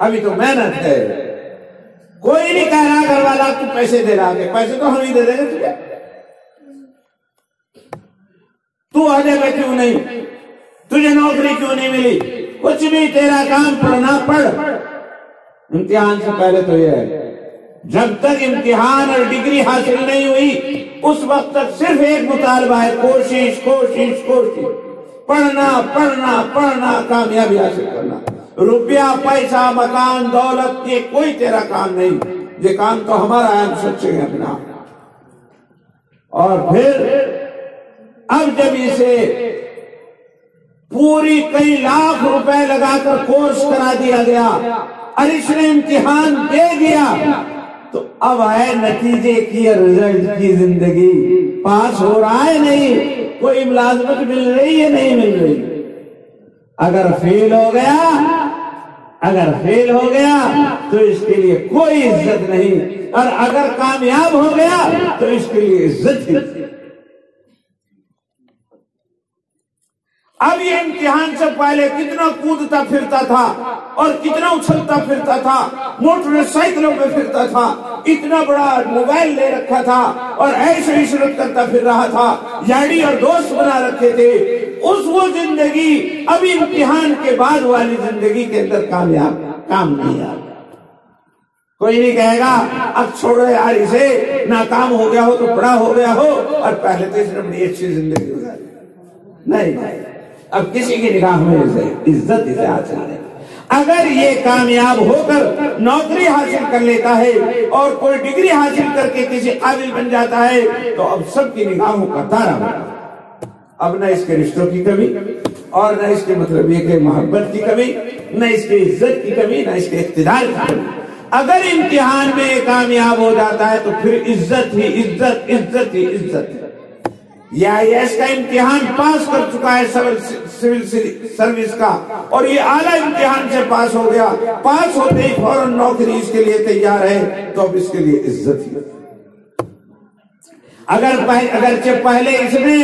Speaker 1: ابھی تو محنت ہے۔ کوئی نہیں کہہ رہا گھر والا تو پیسے دے رہا ہے، پیسے تو ہم ہی دے دیں گے تجھے، تو عہدے پہ کیوں نہیں، تجھے نوکری کیوں نہیں ملی، کچھ بھی، تیرا کام پڑھنا پڑھ۔ امتحان سے پہلے تو یہ ہے، جب تک امتحان اور ڈگری حاصل نہیں ہوئی اس وقت تک صرف ایک مطالبہ ہے، کوشش کوشش کوشش، پڑھنا پڑھنا پڑھنا، کامیابی حاصل کرنا۔ روپیہ پیسہ مکان دولت یہ کوئی تیرا کام نہیں، یہ کام تو ہمارا ہے، ہم سوچیں گے اپنا۔ اور پھر اب جب اسے پوری کئی لاکھ روپے لگا کر کورس کرا دیا گیا اور اس نے امتحان دے دیا تو اب ہے نتیجے کی اور رزلٹ کی زندگی۔ پاس ہو رہا ہے نہیں، کوئی ملازمت مل رہی ہے نہیں مل رہی۔ اگر فیل ہو گیا تو اس کے لیے کوئی عزت نہیں، اور اگر کامیاب ہو گیا تو اس کے لیے عزت ہی۔ اب یہ امتحان سے پہلے کتنا کودتا پھرتا تھا اور کتنا اچھلتا پھرتا تھا، موٹر سائیکلوں پہ پھرتا تھا، اتنا بڑا موبائل لے رکھا تھا اور ایسے عشرت کرتا پھر رہا تھا، یاری اور دوست بنا رکھے تھے۔ وہ زندگی اب امتحان کے بعد والی زندگی کے اندر کامیاب کام نہیں آ گیا۔ کوئی نہیں کہے گا اب چھوڑو یار اسے، ناکام ہو گیا ہو تو بڑا ہو گیا ہو اور پہلے تو اس نے بڑی اچھی زندگی گزاری۔ نہیں، اب کسی کی نگاہ میں عزت اسے حاصل نہیں۔ اگر یہ کامیاب ہو کر نوکری حاصل کر لیتا ہے اور کوئی ڈگری حاصل کر کے کسی قابل بن جاتا ہے تو اب سب کی نگاہوں کا تارا بنا، اب نہ اس کے رشتوں کی کمی اور نہ اس کے مطلب یہ کہ محبت کی کمی، نہ اس کی عزت کی کمی، نہ اس کے اقتدار کی کمی۔ اگر امتحان میں کامیاب ہو جاتا ہے تو پھر عزت ہی عزت، عزت ہی عزت۔ یہ IAS کا امتحان پاس کر چکا ہے سول سروس کا، اور یہ اعلیٰ امتحان سے پاس ہو گیا، پاس ہوتے ہی فوراً نوکری اس کے لیے تیار ہے، تو اب اس کے لیے عزت ہی۔ اگرچہ پہلے اس نے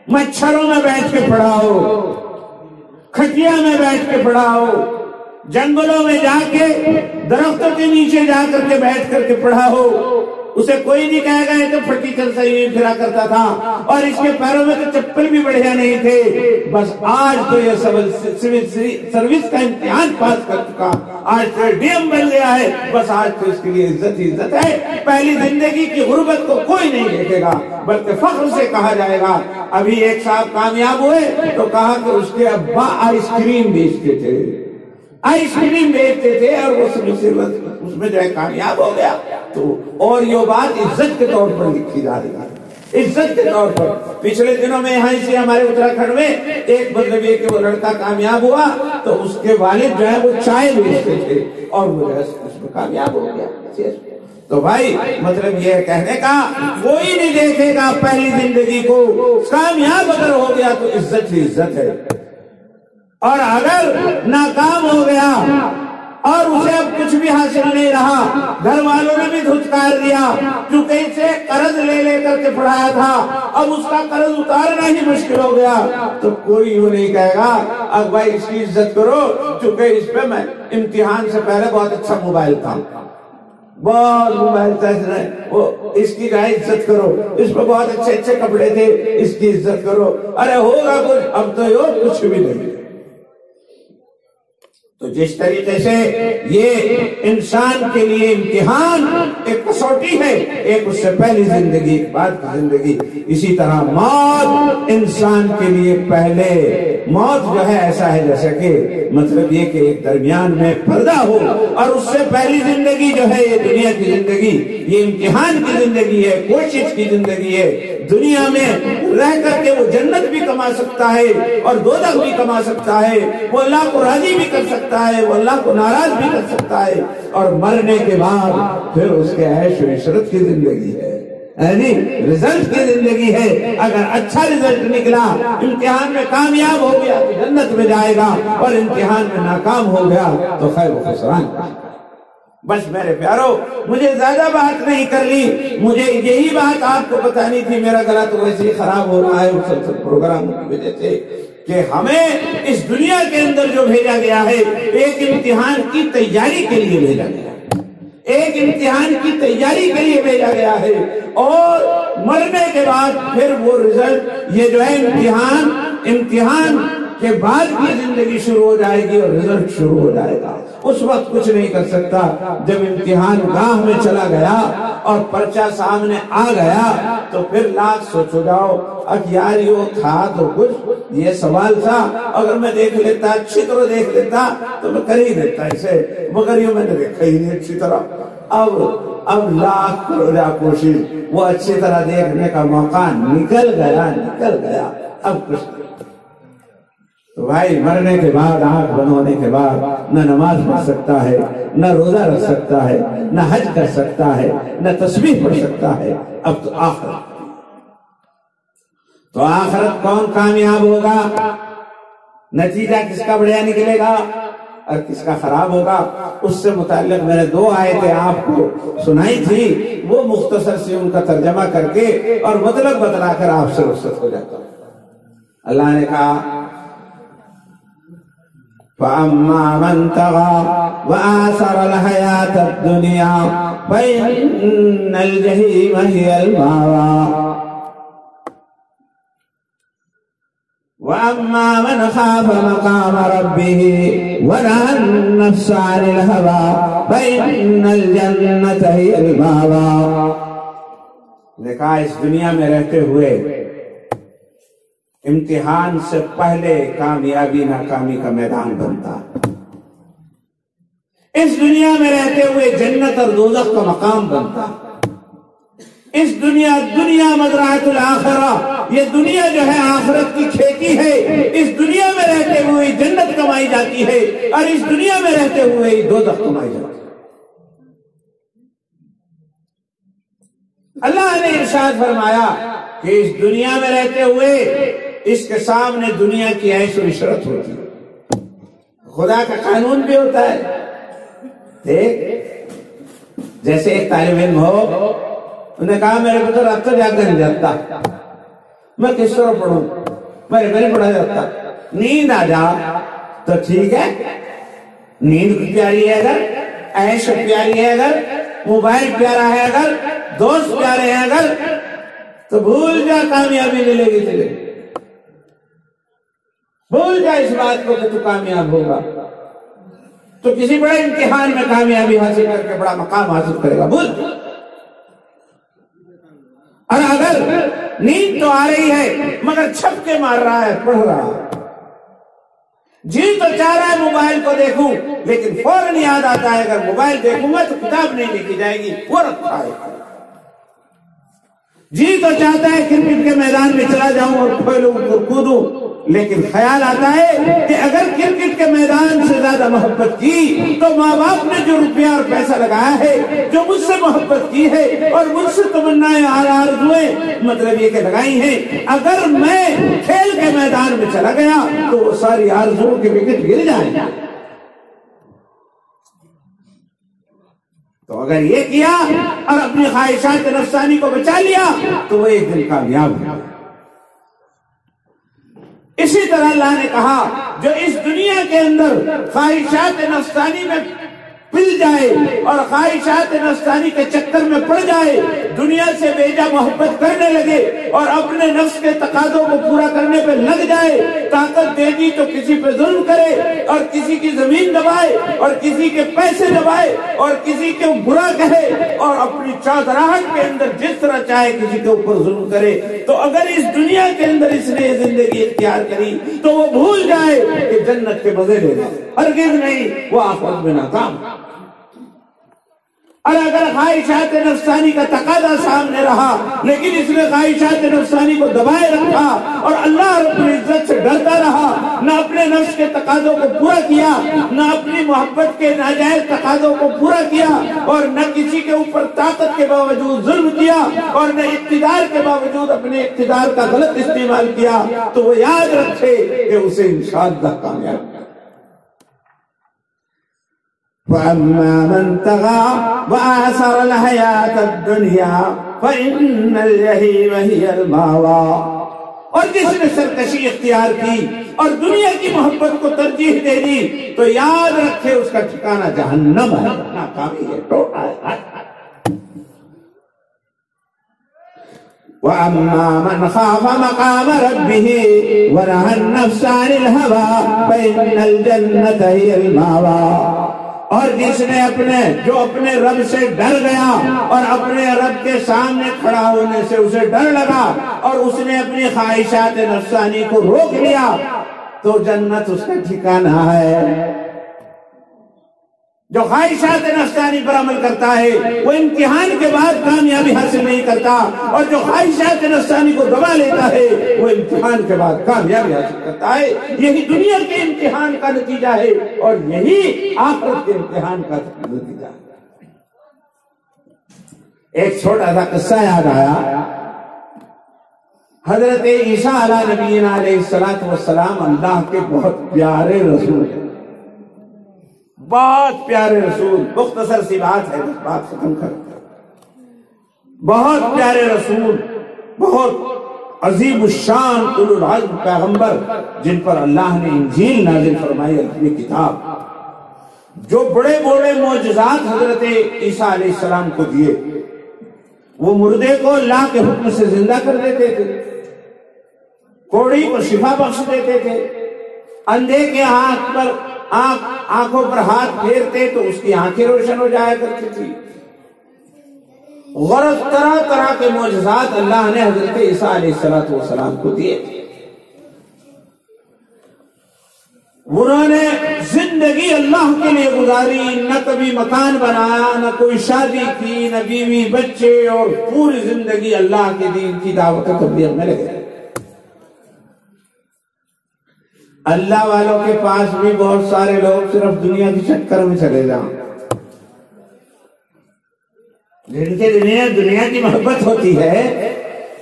Speaker 1: مچھروں میں بیٹھ کے پڑھا ہو، کھٹیا میں بیٹھ کے پڑھا ہو، جنگلوں میں جا کے درختوں کے نیچے جا کر کے بیٹھ کر کے پڑھا ہو، اسے کوئی نہیں کہے گا یہ تو پھٹی کر صحیح پھرا کرتا تھا اور اس کے پیروں میں تو چپل بھی بڑھیا نہیں تھے، بس آج تو یہ سول سروس کا امتحان پاس کر چکا، آج تو ڈی ایم بن گیا ہے، بس آج تو اس کے لیے عزت ہی عزت ہے۔ پہلی زندگی کی غربت کو کوئی نہیں دیکھے گا بلکہ فخر سے کہا جائے گا۔ ابھی ایک صاحب کامیاب ہوئے تو کہا کہ اس کے ابا آئس کریم بیچتے تھے، آئس کریم بیچتے تھے اور وہ اس میں جو ہے کامیاب ہو گیا، تو اور یہ بات عزت کے طور پر لکھی جا رہی ہے، عزت کے طور پر۔ پچھلے دنوں میں یہاں سے ہمارے اتراکھنڈ میں ایک مطلب یہ کہ وہ لڑکا کامیاب ہوا تو اس کے والد جو ہے وہ چائے بیچتے تھے اور وہ جو ہے اس میں کامیاب ہو گیا۔ تو بھائی مطلب یہ کہنے کا کوئی نہیں دیکھے گا پہلی زندگی کو، کامیاب اگر ہو گیا تو عزت ہی عزت ہے، اور اگر ناکام ہو گیا اور اسے اب کچھ بھی حاصل نہیں رہا، گھر والوں نے بھی دھتکار دیا کیونکہ اسے قرض لے لے کر کے پڑھایا تھا، اب اس کا قرض اتارنا ہی مشکل ہو گیا، تو کوئی یوں نہیں کہے گا اب بھائی اس کی عزت کرو، کیونکہ اس پہ میں امتحان سے پہلے بہت اچھا موبائل تھا، بہت موبائل تھا، اس کی جو ہے عزت کرو، اس پہ بہت اچھے اچھے کپڑے تھے، اس کی عزت کرو، ارے ہوگا کچھ، اب تو یہ کچھ بھی نہیں۔ تو جس طریقے سے یہ انسان کے لیے امتحان ایک کسوٹی ہے، ایک اس سے پہلی زندگی، ایک بعد کی زندگی، اسی طرح موت انسان کے لیے پہلے موت جو ہے ایسا ہے جیسا کہ مطلب یہ کہ ایک درمیان میں پردہ ہو، اور اس سے پہلی زندگی جو ہے یہ دنیا کی زندگی، یہ امتحان کی زندگی ہے، کوشش کی زندگی ہے۔ دنیا میں رہ کر کے وہ جنت بھی کما سکتا ہے اور دوزخ بھی کما سکتا ہے، وہ اللہ کو راضی بھی کر سکتا ہے، وہ اللہ کو ناراض بھی کر سکتا ہے، اور مرنے کے بعد پھر اس کے عیش و عشرت کی زندگی ہے، یعنی رزلٹ کی زندگی ہے۔ اگر اچھا رزلٹ نکلا، امتحان میں کامیاب ہو گیا تو جنت میں جائے گا، اور امتحان میں ناکام ہو گیا تو خیر و خسران۔ بس میرے پیارو، مجھے زیادہ بات نہیں کر لی، مجھے یہی بات آپ کو بتانی تھی۔ میرا گلا تو ویسے ہی خراب ہو رہا ہے مسلسل پروگراموں کی وجہ سے، کہ ہمیں اس دنیا کے اندر جو بھیجا گیا ہے ایک امتحان کی تیاری کے لیے بھیجا گیا ہے، ایک امتحان کی تیاری کے لیے بھیجا گیا ہے، اور مرنے کے بعد پھر وہ رزلٹ، یہ جو ہے امتحان کے بعد کی زندگی شروع ہو جائے گی اور رزلٹ شروع ہو جائے گا۔ اس وقت کچھ نہیں کر سکتا، جب امتحان گاہ میں چلا گیا اور پرچہ سامنے آ گیا تو پھر لاکھ سوچو جاؤ، اب یار یہ تھا تو کچھ، یہ سوال تھا، اگر میں دیکھ لیتا اچھی طرح دیکھ لیتا تو میں کر ہی دیتا اسے، مگر یہ میں نے دیکھا ہی نہیں اچھی طرح۔ اب لاکھ کروڑا کوشش، وہ اچھی طرح دیکھنے کا موقع نکل گیا، اب کچھ نہیں۔ تو بھائی مرنے کے بعد، آنکھ بند ہونے کے بعد، نہ نماز پڑھ سکتا ہے، نہ روزہ رکھ سکتا ہے، نہ حج کر سکتا ہے، نہ تسبیح پڑھ سکتا ہے، اب تو آخرت۔ تو آخرت کون کامیاب ہوگا؟ نتیجہ کس کا بڑھیا نکلے گا اور کس کا خراب ہوگا؟ اس سے متعلق میں نے 2 آیتیں آپ کو سنائی تھی، وہ مختصر سے ان کا ترجمہ کر کے اور مطلب بتلا کر آپ سے رخصت ہو جاتا ہوں۔ اللہ نے کہا فَأَمَّا مَنْ طَغَىٰ وَآثَرَ الْحَيَاةَ الدُّنْيَا فَإِنَّ الْجَحِيمَ هِيَ الْمَأْوَىٰ وَأَمَّا مَنْ خَافَ مَقَامَ رَبِّهِ وَنَهَى النَّفْسَ عَنِ الْهَوَىٰ فَإِنَّ الْجَنَّةَ هِيَ الْمَأْوَىٰ۔ دیکھا اس دنیا میں رہتے ہوئے امتحان سے پہلے کامیابی ناکامی کا میدان بنتا ہے، اس دنیا میں رہتے ہوئے جنت اور دوزخ کا مقام بنتا ہے۔ اس دنیا مزرعۃ الآخرہ، یہ دنیا جو ہے آخرت کی کھیتی ہے۔ اس دنیا میں رہتے ہوئے جنت کمائی جاتی ہے اور اس دنیا میں رہتے ہوئے دوزخ کمائی جاتی ہے۔ اللہ نے ارشاد فرمایا کہ اس دنیا میں رہتے ہوئے اس کے سامنے دنیا کی عیش و عشرت ہوتی ہے، خدا کا قانون بھی ہوتا ہے۔ دیکھ، جیسے ایک طالب علم ہو، انہوں نے کہا میرے پتر اب تو جاگ نہیں جاتا، میں کس طرح پڑھوں، میرے نہیں پڑھا جاتا، نیند آ جا تو ٹھیک ہے، نیند پیاری ہے اگر، عیش پیاری ہے اگر، موبائل پیارا ہے اگر، دوست پیارے ہیں اگر، تو بھول جا کامیابی ملے گی تجھے، بھول جا اس بات کو کہ تو کامیاب ہوگا، تو کسی بڑے امتحان میں کامیابی حاصل کر کے بڑا مقام حاصل کرے گا، بھول۔ اور اگر نیند تو آ رہی ہے مگر چھپ کے مار رہا ہے، پڑھ رہا ہے، جی تو چاہ رہا ہے موبائل کو دیکھوں لیکن فوراً یاد آتا ہے اگر موبائل دیکھوں گا تو کتاب نہیں لکھی جائے گی، وہ رکھا ہے۔ جی تو چاہتا ہے کرکٹ کے میدان میں چلا جاؤں اور کھیلوں اور کودوں، لیکن خیال آتا ہے کہ اگر کرکٹ کے میدان سے زیادہ محبت کی تو ماں باپ نے جو روپیہ اور پیسہ لگایا ہے، جو مجھ سے محبت کی ہے اور مجھ سے تمنائیں آرزوئیں مطلب یہ کہ لگائی ہیں، اگر میں کھیل کے میدان میں چلا گیا تو وہ ساری آرزوؤں کے وکٹ گر جائیں گے۔ تو اگر یہ کیا اور اپنی خواہشات نفسانی کو بچا لیا تو وہ ایک دن کامیاب ہے۔ اسی طرح اللہ نے کہا جو اس دنیا کے اندر خواہشات نفسانی میں پل جائے اور خواہشات نفسانی کے چکر میں پڑ جائے، دنیا سے بیجا محبت کرنے لگے اور اپنے نفس کے تقاضوں کو پورا کرنے پہ لگ جائے، طاقت دے دی تو کسی پہ ظلم کرے اور کسی کی زمین دبائے اور کسی کے پیسے دبائے اور کسی کے برا کہے اور اپنی چودراہٹ کے اندر جس طرح چاہے کسی کے اوپر ظلم کرے، تو اگر اس دنیا کے اندر اس نے زندگی اختیار کری تو وہ بھول جائے کہ جنت کے مزے لے جائے، ہرگز نہیں، وہ آخرت میں ناکام۔ اور اگر خواہشات نفسانی کا تقاضا سامنے رہا لیکن اس نے خواہشات نفسانی کو دبائے رکھا اور اللہ رب العزت سے ڈرتا رہا، نہ اپنے نفس کے تقاضوں کو پورا کیا، نہ اپنی محبت کے ناجائز تقاضوں کو پورا کیا، اور نہ کسی کے اوپر طاقت کے باوجود ظلم کیا، اور نہ اقتدار کے باوجود اپنے اقتدار کا غلط استعمال کیا، تو وہ یاد رکھے کہ اسے انشاءاللہ کامیاب۔ وَأَمَّا مَنْ طَغَىٰ وَآثَرَ الْحَيَاةَ الدُّنْيَا فَإِنَّ الْجَحِيمَ هِيَ الْمَأْوَىٰ، اور جس نے سرکشی اختیار کی اور دنیا کی محبت کو ترجیح دے دی تو یاد رکھے اس کا ٹھکانہ جہنم ہے، ناکامی ہے، ٹوٹا ہے۔ وَأَمَّا مَنْ خَافَ مَقَامَ رَبِّهِ وَنَهَى النَّفْسَ عَنِ الْهَوَىٰ فَإِنَّ الْجَنَّةَ هِيَ الْمَأْوَىٰ، اور جس نے اپنے رب سے ڈر گیا اور اپنے رب کے سامنے کھڑا ہونے سے اسے ڈر لگا اور اس نے اپنی خواہشات نفسانی کو روک لیا تو جنت اس کا ٹھکانہ ہے۔ جو خواہشات نفسانی پر عمل کرتا ہے وہ امتحان کے بعد کامیابی حاصل نہیں کرتا، اور جو خواہشات نفسانی کو دبا لیتا ہے وہ امتحان کے بعد کامیابی حاصل کرتا ہے۔ یہی دنیا کے امتحان کا نتیجہ ہے اور یہی آخرت کے امتحان کا نتیجہ ہے۔ ایک چھوٹا سا قصہ یاد آیا، حضرت عیسیٰ علیہ نبینا علیہ السلام اللہ کے بہت پیارے رسول ہیں، بہت پیارے رسول۔ مختصر سی بات ہے، بات ختم کرتا، بہت پیارے رسول، بہت عظیم الشان اولو العزم پیغمبر، جن پر اللہ نے انجیل نازل فرمائی، اپنی کتاب، جو بڑے بڑے معجزات حضرت عیسیٰ علیہ السلام کو دیے۔ وہ مردے کو اللہ کے حکم سے زندہ کر دیتے تھے، کوڑی کو شفا بخش دیتے تھے، اندھے کے آنکھوں پر ہاتھ پھیرتے تو اس کی آنکھیں روشن ہو جایا کرتی تھی۔ غرض طرح طرح کے معجزات اللہ نے حضرت عیسیٰ علیہ السلام کو دیے۔ انہوں نے زندگی اللہ کے لیے گزاری، نہ کبھی مکان بنایا، نہ کوئی شادی کی، نہ بیوی بچے، اور پوری زندگی اللہ کے دین کی دعوت و تبلیغ میں لگے۔ اللہ والوں کے پاس بھی بہت سارے لوگ صرف دنیا کے چکر میں چلے جائیں، جن کے دنیا کی محبت ہوتی ہے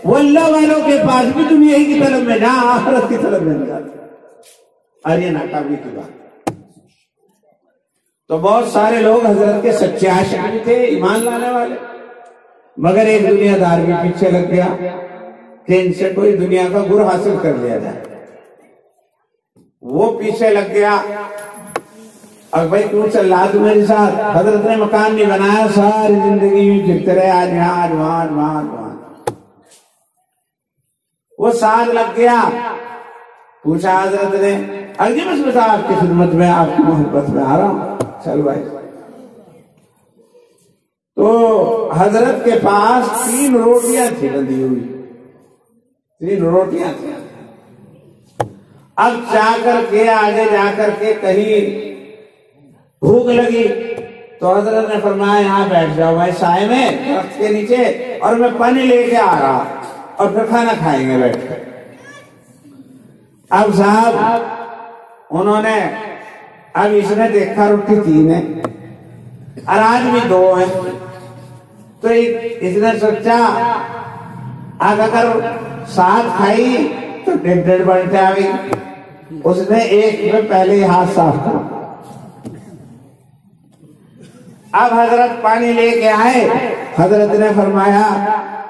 Speaker 1: وہ اللہ والوں کے پاس بھی دنیا ہی کی طلب میں نہ آخرت کی طلب میں نہیں جاتے۔ اور یہ ناکامی کی بات۔ تو بہت سارے لوگ حضرت کے سچے عاشق بھی تھے، ایمان لانے والے، مگر ایک دنیا دار بھی پیچھے لگ گیا کہ ان سے کوئی دنیا کا گر حاصل کر لیا جائے۔ وہ پیچھے لگ گیا، اور بھائی کیوں چل رہا تو میرے ساتھ؟ حضرت نے مکان نہیں بنایا، ساری زندگی میں پھرتے رہے، آج یہاں آج وہاں آج وہاں آج وہاں۔ وہ ساتھ لگ گیا، پوچھا حضرت نے، اگلی بس بتا آپ کی خدمت میں، آپ کی محبت میں آ رہا ہوں، چل بھائی۔ تو حضرت کے پاس 3 روٹیاں تھی بندھی ہوئی، 3 روٹیاں تھیں۔ اب آگے جا کر کے کہیں بھوک لگی تو حضرت نے فرمایا یہاں بیٹھ جاؤ بھائی سائے میں درخت کے نیچے، اور میں پانی لے کے آ رہا، اور پھر کھانا کھائیں گے بیٹھ کر۔ اب صاحب انہوں نے، اب اس نے دیکھا روٹی 3 ہے اور آج بھی 2 ہیں، تو اس نے سوچا اب اگر 7 کھائی تو 1.5 بلٹے آ گئی۔ اس نے ایک میں پہلے ہی ہاتھ صاف کرا۔ اب حضرت پانی لے کے آئے، حضرت نے فرمایا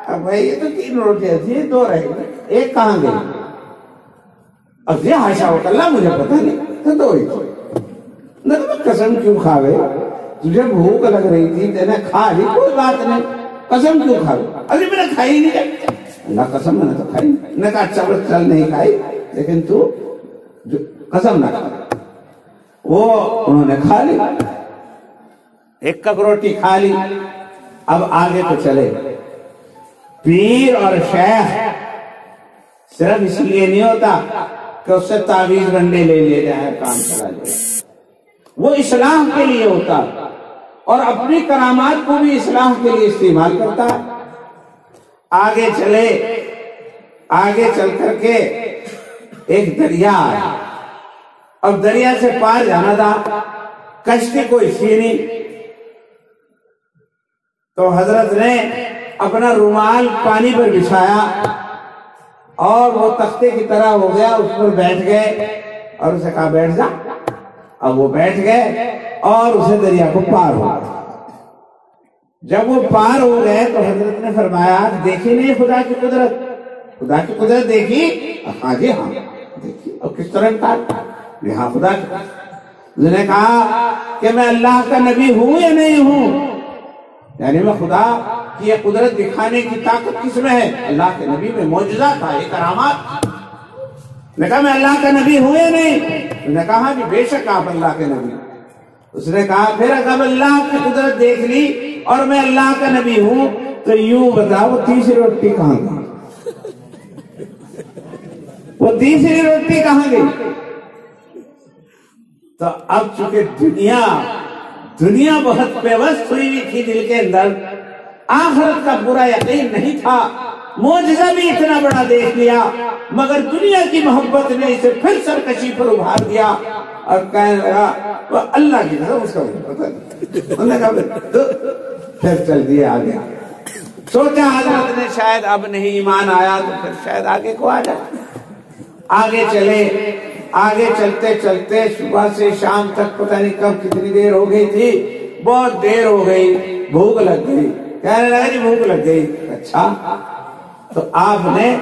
Speaker 1: اب بھائی یہ تو 3 روٹیاں تھی، 2 رہ گئی، ایک کہاں گئی؟ اب یہ حاشا اللہ مجھے پتہ نہیں، تو 2 ہی تھی۔ قسم کیوں کھاوے؟ تجھے بھوک لگ رہی تھی، تینے کھا لی، کوئی بات نہیں، قسم کیوں کھاوے؟ ابھی میں نے کھائی نہیں۔ اللہ قسم میں نے تو کھائی نہیں۔ نے کہا اچھا بس چل نہیں کھائی، لیکن تو قسم نہ کھا۔ وہ انہوں نے کھا لی، 1 کپ روٹی کھا لی۔ اب آگے تو چلے۔ پیر اور شیخ صرف اس لیے نہیں ہوتا کہ اس سے تعویذ گنڈے لے لیے جائیں، کام چلا جائے، وہ اصلاح کے لیے ہوتا اور اپنی کرامات کو بھی اصلاح کے لیے استعمال کرتا۔ آگے چلے، آگے چل کر کے ایک دریا آیا، اب دریا سے پار جانا تھا، کشتی کوئی تھی نہیں، تو حضرت نے اپنا رومال پانی پر بچھایا اور وہ تختے کی طرح ہو گیا، اس پر بیٹھ گئے اور اسے کہا بیٹھ جا۔ اب وہ بیٹھ گئے اور اسے دریا کو پار ہو گیا۔ جب وہ پار ہو گئے تو حضرت نے فرمایا دیکھی نہیں خدا کی قدرت؟ خدا کی قدرت دیکھی؟ ہاں جی ہاں دیکھی۔ اور کس طرح کہا؟ یہاں خدا کی قدرت۔ اس نے کہا کہ میں اللہ کا نبی ہوں یا نہیں ہوں؟ یعنی میں خدا کی یہ قدرت دکھانے کی طاقت کس میں ہے؟ اللہ کے نبی میں معجزہ تھا، یہ کرامات۔ نے کہا میں اللہ کا نبی ہوں یا نہیں؟ اس نے کہا کہ بے شک آپ اللہ کے نبی۔ اس نے کہا پھر اگر اللہ کی قدرت دیکھ لی اور میں اللہ کا نبی ہوں تو یوں بتاؤ وہ 3 روٹی کہاں گئی؟ وہ 3 روٹی کہاں گئی؟ تو اب چونکہ دنیا بہت پیوست ہوئی ہوئی تھی دل کے اندر، آخرت کا پورا یقین نہیں تھا، معجزہ بھی اتنا بڑا دیکھ لیا، مگر دنیا کی محبت نے اسے پھر سرکشی پر ابھار دیا اور کہنے لگا وہ اللہ کی قسم اس کا مجھے پتہ نہیں۔ انہوں نے کہا پھر چل دیا آگے۔ سوچا حضرت نے شاید اب نہیں ایمان آیا تو پھر شاید آگے کو آ جائے۔ آگے چلے، آگے چلتے چلتے صبح سے شام تک پتہ نہیں کب کتنی دیر ہو گئی تھی، بہت دیر ہو گئی، بھوک لگ گئی۔ کہنے لگا جی بھوک لگ گئی۔ اچھا، تو آپ نے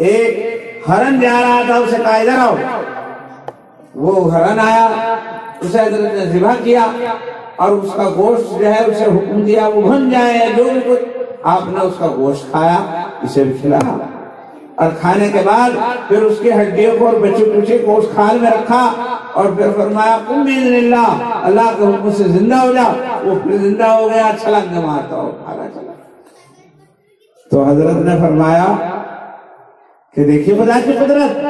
Speaker 1: ایک ہرن جا رہا تھا، اسے کہا ادھر آؤ۔ وہ ہرن آیا، اسے حضرت نے ذبح کیا اور اس کا گوشت جو ہے اسے حکم دیا وہ بن جائے جو بھی کچھ۔ آپ نے اس کا گوشت کھایا، اسے بھی کھلایا، اور کھانے کے بعد پھر اس کی ہڈیوں کو اور بچے کچے گوشت کھال میں رکھا اور پھر فرمایا قم باذن اللہ، اللہ کے حکم سے زندہ ہو جا۔ وہ پھر زندہ ہو گیا، چھلانگ مارتا ہو کھانا چلا۔ تو حضرت نے فرمایا کہ دیکھیے خدا کی قدرت،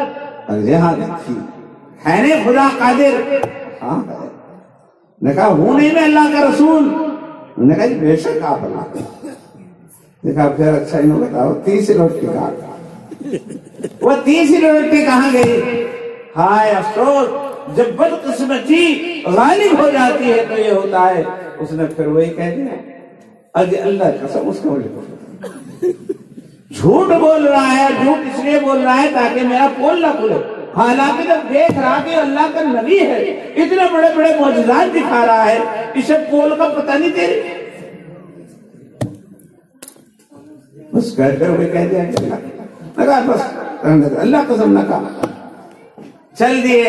Speaker 1: اور یہ ہاں دیکھی ہے نہیں خدا قادر؟ ہاں ہے۔ نے کہا ہوں نہیں میں اللہ کا رسول؟ نے کہا جی بے شک آپ اللہ کا۔ دیکھا پھر اچھا ہی بتاؤ تیسری روٹی کہاں گئی؟ وہ تیسری روٹی کہاں گئی؟ ہائے افسوس، جب بدقسمتی غالب ہو جاتی ہے تو یہ ہوتا ہے۔ اس نے پھر وہی کہہ دیا، اجے اللہ قسم اس کو جھوٹ بول رہا ہے، جھوٹ اس لیے بول رہا ہے تاکہ میرا پول نہ کھلے، حالانکہ جب دیکھ رہا کہ اللہ کا نبی ہے، اتنے بڑے بڑے معجزات دکھا رہا ہے، اسے پول کا پتہ نہیں تیرے؟ بس کہہ کر وہ کہہ دیا کہ بس اللہ قسم نہ کہا۔ چل دیے،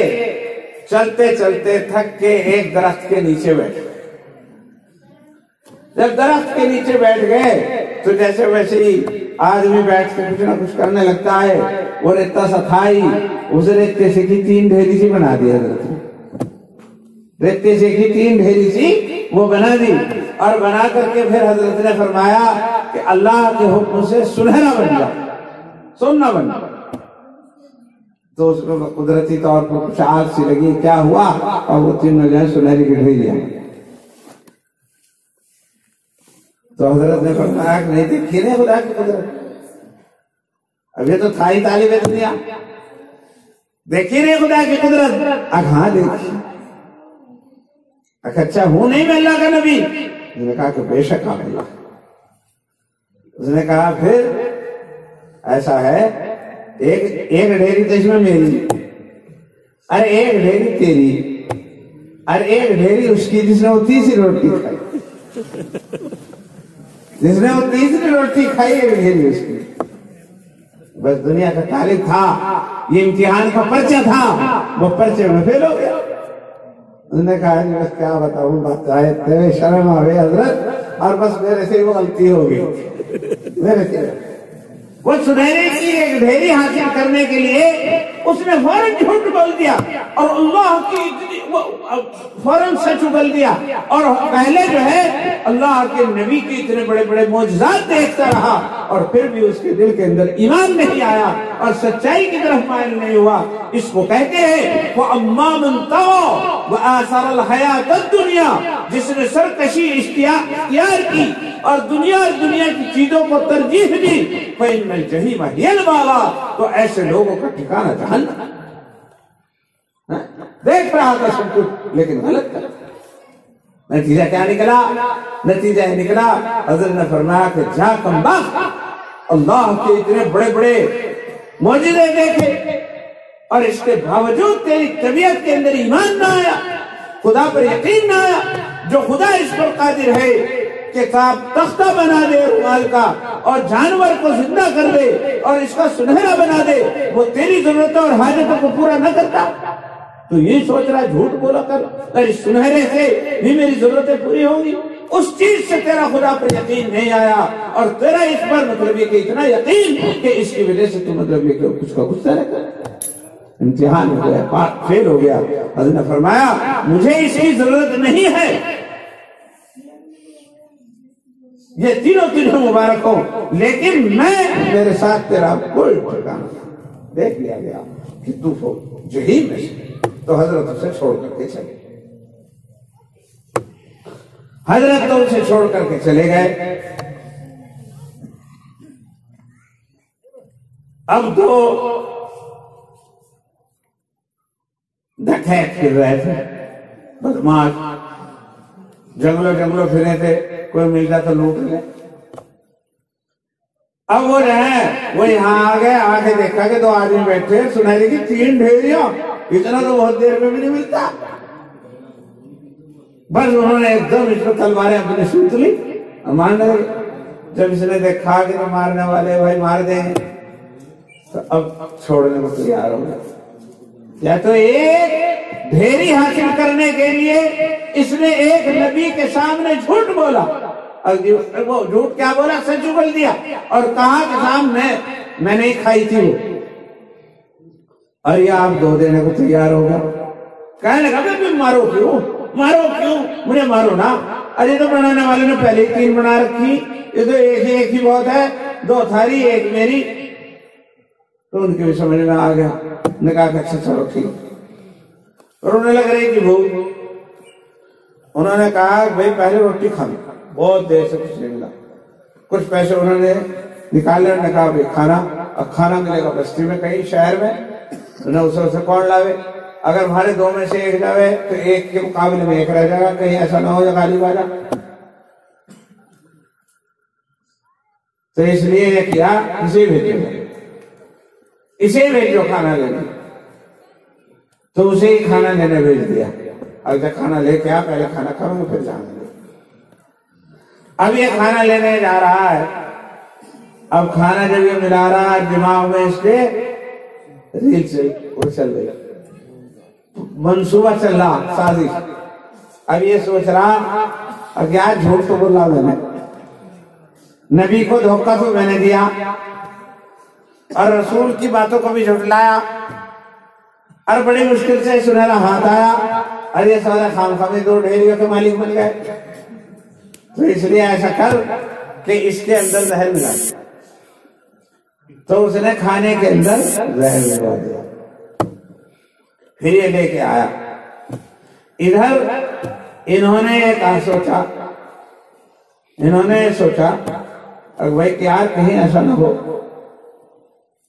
Speaker 1: چلتے چلتے تھک کے ایک درخت کے نیچے بیٹھ گئے۔ جب درخت کے نیچے بیٹھ گئے تو جیسے ویسے ہی آدمی بیٹھ کے کچھ نہ کچھ کرنے لگتا ہے، وہ ریتا سا تھا ہی، اس ریتے سے کی 3 ڈھیری سی بنا دیا حضرت نے، ریتے سے کی 3 ڈھیری سی وہ بنا دی، اور بنا کر کے پھر حضرت نے فرمایا کہ اللہ کے حکم سے سنہرا بن جا، سننا بن جا۔ تو اس کو قدرتی طور پر کچھ آگ سی لگی، کیا ہوا؟ اور وہ 3 جو ہے سنہری کی ڈھیریاں۔ تو حضرت نے فرمایا کہ نہیں دیکھی نہیں خدا کی قدرت؟ اب یہ تو تھا ہی طالب دنیا، دیکھی نہیں خدا کی قدرت؟ ہاں دیکھی۔ اچھا ہوں نہیں میں اللہ کا نبی؟ اس نے کہا کہ بے شک آپ اللہ۔ اس نے کہا پھر ایسا ہے، ایک ڈھیری تو اس میں میری، ارے ایک ڈھیری تیری، ارے ایک ڈھیری اس کی جس نے وہ تیسری روٹی کھائی، جس نے وہ تیسری روٹی کھائی ایک ڈھیری اس کی۔ بس دنیا کا طالب تھا، یہ امتحان کا پرچہ تھا، وہ پرچے میں فیل ہو گیا۔ اس نے کہا بس کیا بتاؤں، بات آئے تیرے شرم آئے حضرت، اور بس میرے سے وہ غلطی ہو گئی، میرے سے وہ سنہرے کی ایک ڈھیری حاصل کرنے کے لیے اس نے فوراً جھوٹ بول دیا، اور اللہ کی فوراً سچ اگل دیا، اور پہلے جو ہے اللہ کے نبی کے اتنے بڑے بڑے معجزات دیکھتا رہا، اور پھر بھی اس کے دل کے اندر ایمان نہیں آیا اور سچائی کی طرف مائل نہیں ہوا۔ اس کو کہتے ہیں وَأَمَّا مَنْ طَغَىٰ وَآثَرَ الْحَيَاةَ الدُّنْيَا، جس نے سرکشی اختیار کی اور دنیا کی چیزوں کو ترجیح دی، فَإِنَّ الْجَحِيمَ هِيَ الْمَأْوَىٰ، تو ایسے لوگوں کا ٹھکانہ جہنم۔ دیکھ رہا تھا سب کچھ لیکن غلط کر۔ نتیجہ کیا نکلا؟ نتیجہ نکلا حضرت نے فرمایا کہ جا کم بخت، اللہ کے اتنے بڑے بڑے معجزے دیکھے اور اس کے باوجود تیری طبیعت کے اندر ایمان نہ آیا، خدا پر یقین نہ آیا۔ جو خدا اس پر قادر ہے کہ تختہ بنا دے رومال کا اور جانور کو زندہ کر دے اور اس کا سنہرا بنا دے، وہ تیری ضرورتوں اور حاجتوں کو پورا نہ کرتا؟ تو یہ سوچ رہا جھوٹ بولا کر، اگر اس سنہرے سے بھی میری ضرورتیں پوری ہوں گی، اس چیز سے تیرا خدا پر یقین نہیں آیا، اور تیرا اس پر مطلب یہ کہ اتنا یقین کہ اس کی وجہ سے تو مطلب یہ کہ کچھ کا کچھ طرح کر امتحان ہو گیا، پاک فیل ہو گیا۔ حضرت نے فرمایا مجھے اس کی ضرورت نہیں ہے، یہ تینوں مبارک ہو، لیکن میرے ساتھ تیرا کوئی ٹھکانہ دیکھ لیا گیا کہ تو جہنم میں سے۔ تو حضرت اسے چھوڑ کر کے چلے، حضرت تو اسے چھوڑ کر کے چلے گئے۔ اب تو ڈکیت پھر رہے تھے، بدماش جنگلوں پھرے تھے، کوئی ملتا تو لوٹ لے۔ اب وہ رہے وہ یہاں آ گئے، آگے دیکھا کہ 2 آدمی بیٹھے، سنہری کی 3 ڈھیریاں، اتنا تو بہت دیر میں بھی نہیں ملتا۔ بس انہوں نے ایک دم اس کو تلواریں اپنے سوت لی، مارنے لگے۔ جب اس نے دیکھا کہ تو مارنے والے بھائی مار دیں گے تو اب چھوڑنے کو تیار ہو گیا۔ یا تو ایک ڈھیری حاصل کرنے کے لیے اس نے ایک نبی کے سامنے جھوٹ بولا، اور وہ جھوٹ کیا بولا؟ سچ اگل دیا اور کہا کہ صاحب میں نہیں کھائی تھی وہ، اور یہ آپ 2 دینے کو تیار ہو گیا۔ کہنے لگا میں مارو کیوں مجھے مارو نا، ارے تو بنانے والے نے پہلے ہی 3 بنا رکھی، یہ تو ایک ہی بہت ہے، 2 تھاری 1 میری۔ تو ان کے بھی سمجھ میں آ گیا، نے کہا کہ اچھا چلو ٹھیک، رونے لگ رہی تھی بھوک. انہوں نے کہا بھائی پہلے روٹی کھا لو. بہت دیر سے کچھ نہیں ملا. کچھ پیسے انہوں نے نکالے. انہوں نے کہا بھائی کھانا، اب کھانا ملے گا بستی میں کہیں شہر میں. انہیں اسے کون لاوے؟ اگر ہمارے دو میں سے ایک جاوے تو ایک کے مقابلے میں ایک رہ جائے گا. کہیں ایسا نہ ہو جائے غالب آ جائے. تو اس لیے یہ کیا اسے بھیجو کھانا لینے. تو اسے ہی کھانا لینے بھیج دیا. اب جب کھانا لے کے آ، پہلے کھانا کھاؤں گے پھر جائیں گے. اب یہ کھانا لینے جا رہا ہے. اب کھانا جب یہ ملا رہا ہے دماغ میں اس کے ریل سے وہ چل گئی، منصوبہ چل رہا، سازش. اب یہ سوچ رہا اب کیا جھوٹ تو بولا میں نے، نبی کو دھوکہ تو میں نے دیا اور رسول کی باتوں کو بھی جھٹلایا اور بڑی مشکل سے سنہرا ہاتھ آیا اور یہ سارا خام خامی دو ڈھیریوں کے مالک بن گئے. تو اس لیے ایسا کر کہ اس کے اندر زہر ملا. تو اس نے کھانے کے اندر زہر ملا دیا. پھر یہ لے کے آیا. ادھر انہوں نے سوچا اب بھائی کیا کہیں ایسا نہ ہو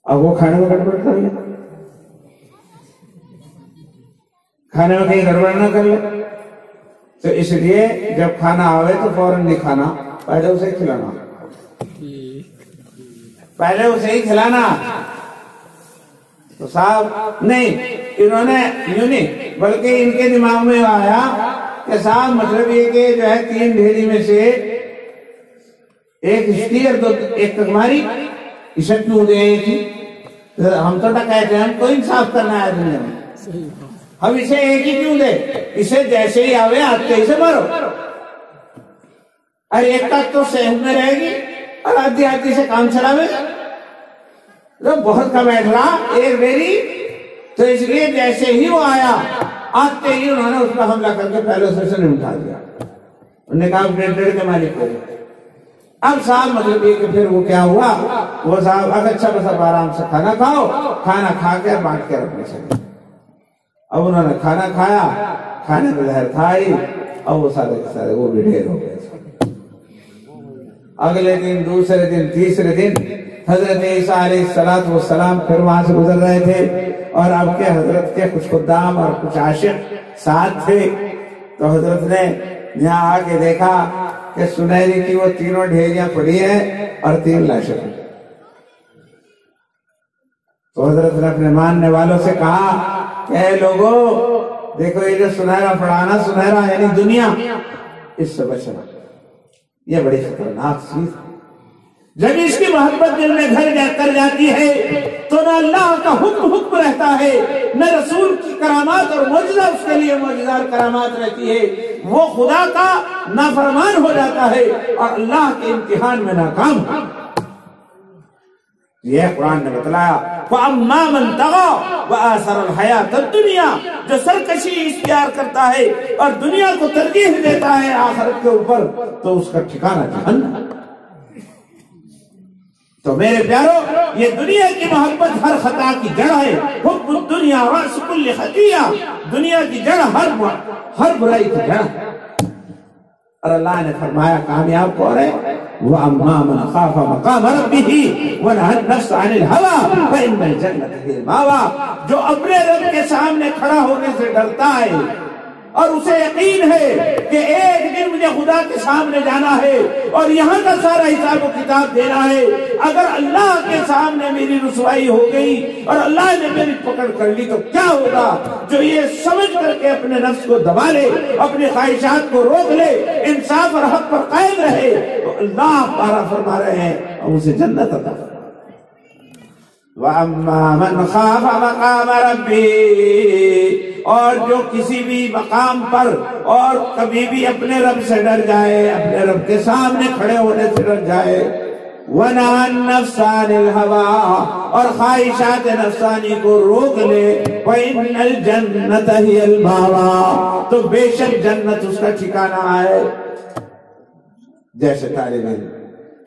Speaker 1: اب وہ کھانے میں گڑبڑ کر لے، کھانے میں کہیں گڑبڑ نہ کر لے. تو اس لیے جب کھانا آوے تو فوراً نہیں کھانا، پہلے اسے کھلانا، پہلے اسے ہی کھلانا. تو صاحب نہیں، انہوں نے یوں نہیں بلکہ ان کے دماغ میں آیا کہ صاحب مطلب یہ کہ جو ہے 3 ڈھیری میں سے ایک اس کی اور ایک تمہاری، اسے کیوں دے تھی؟ ہم تو کہتے ہیں ہم کو انصاف کرنا ہے دنیا میں، ہم اسے ایک ہی کیوں دے؟ اسے جیسے ہی آوے آتے ہی سے مارو. اور ایک تک تو صحت میں رہے گی اور آدھی سے کام چلاوے تو بہت کا بیٹھ رہا ایک ڈیری. تو اس لیے جیسے ہی وہ آیا آتے ہی انہوں نے اس پر حملہ کر کے پہلے سے نمٹا دیا. انہوں نے کہا 1.5 کے مالک ہو. اب صاحب مطلب یہ کہ پھر وہ کیا ہوا، وہ صاحب اب اچھا بس اب آرام سے کھانا کھاؤ، کھانا کھا کے بانٹ کے رکھنے چاہیے. اب انہوں نے کھانا کھایا، کھانے میں زہر کھائی اور وہ سارے کے سارے وہ بھی ڈھیر ہو گئے. اگلے دن، دوسرے دن، تیسرے دن حضرت عیسیٰ علیہ السلام پھر وہاں سے گزر رہے تھے اور اب کے حضرت کے کچھ خدام اور کچھ عاشق ساتھ تھے. تو حضرت نے یہاں آ کے دیکھا کہ سنہری کی وہ 3 ڈھیریاں پڑی ہیں اور 3 لاشیں. تو حضرت نے اپنے ماننے والوں سے کہا کہ اے لوگوں دیکھو یہ جو سنہرا پڑانا، سنہرا یعنی دنیا، اس سے بچنا، یہ بڑی خطرناک چیز. جب اس کی محبت دل میں گھر کر جاتی ہے تو نہ اللہ کا حکم رہتا ہے، نہ رسول کی کرامات اور معجزہ اس کے لیے معجزہ کرامات رہتی ہے. وہ خدا کا نافرمان ہو جاتا ہے اور اللہ کے امتحان میں ناکام. یہ قرآن نے بتلایا فَأَمَّا مَنْ طَغَىٰ وَآثَرَ الْحَيَاةَ الدُّنْيَا، جو سرکشی اختیار کرتا ہے اور دنیا کو ترجیح دیتا ہے آخرت کے اوپر، تو اس کا ٹھکانہ جہنم. تو میرے پیارو، یہ دنیا کی محبت ہر خطا کی جڑ ہے. حب الدنیا رأس کل خطیہ، دنیا کی جڑ ہر برائی کی جڑ. اور اللہ نے فرمایا کامیاب کون ہے؟ وَأَمَّا مَنْ خَافَ مَقَامَ رَبِّهِ وَنَهَى النَّفْسَ عَنِ الْهَوَىٰ فَإِنَّ الْجَنَّةَ هِيَ الْمَأْوَىٰ. جو اپنے رب کے سامنے کھڑا ہونے سے ڈرتا ہے اور اسے یقین ہے کہ ایک دن مجھے خدا کے سامنے جانا ہے اور یہاں کا سارا حساب و کتاب دینا ہے. اگر اللہ کے سامنے میری رسوائی ہو گئی اور اللہ نے میری پکڑ کر لی تو کیا ہوگا؟ جو یہ سمجھ کر کے اپنے نفس کو دبا لے، اپنی خواہشات کو روک لے، انصاف اور حق پر قائم رہے، تو اللہ پارا فرما رہے ہیں اور اسے جنت عطا فرما. وَأَمَّا مَنْ خَافَ مَقَامَ رَبِّهِ، اور جو کسی بھی مقام پر اور کبھی بھی اپنے رب سے ڈر جائے، اپنے رب کے سامنے کھڑے ہونے سے ڈر جائے. وَنَهَى النَّفْسَ عَنِ الْهَوَىٰ، اور خواہشات نفسانی کو روک لے. وَإِنَّ الْجَنَّةَ هِيَ الْمَأْوَىٰ، تو بے شک جنت اس کا ٹھکانہ ہے. جیسے طالب علم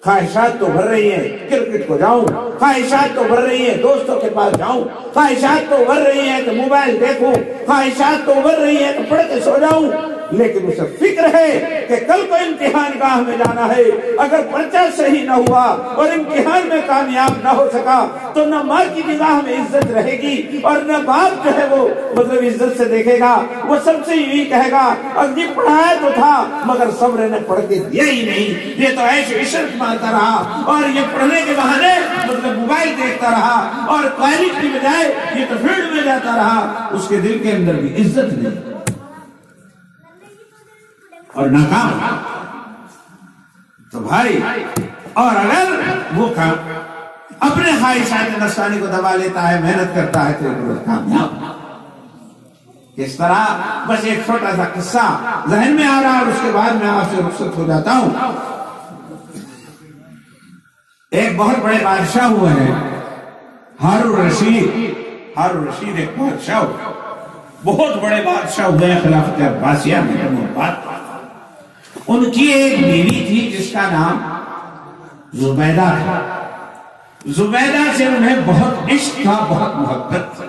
Speaker 1: خواہشات تو بھر رہی ہیں کرکٹ کو جاؤں، خواہشات تو بھر رہی ہیں دوستوں کے پاس جاؤں، خواہشات تو بھر رہی ہیں کہ موبائل دیکھوں، خواہشات تو بھر رہی ہیں کہ پڑھ کے سو جاؤں، لیکن اسے فکر ہے کہ کل کو امتحان گاہ میں جانا ہے، اگر پرچہ صحیح نہ ہوا اور امتحان میں کامیاب نہ ہو سکا تو نہ ماں کی نگاہ میں عزت رہے گی اور نہ باپ جو ہے وہ مطلب عزت سے دیکھے گا، وہ سب سے یہی کہے گا اب یہ پڑھایا تو تھا مگر صبر نے پڑھ کے دیا ہی نہیں، یہ تو عیش عشرت مارتا رہا اور یہ پڑھنے کے بہانے مطلب موبائل دیکھتا رہا اور کالج کی بجائے یہ تو فیلڈ میں جاتا رہا، اس کے دل کے اندر بھی عزت نہیں اور ناکام۔ تو بھائی اور اگر وہ اپنے خواہشات نفسانی کو دبا لیتا ہے، محنت کرتا ہے تو وہ کامیاب۔ اس طرح بس ایک چھوٹا سا قصہ ذہن میں آ رہا ہے اور اس کے بعد میں آپ سے رخصت ہو جاتا ہوں۔ ایک بہت بڑے بادشاہ ہوئے ہیں ہارون الرشید ایک بادشاہ ہوئے، بہت بڑے بادشاہ ہوئے ہیں خلافت عباسیہ میں۔ ان کی ایک بیوی تھی جس کا نام زبیدہ تھا، زبیدہ سے انہیں بہت عشق تھا، بہت محبت تھی،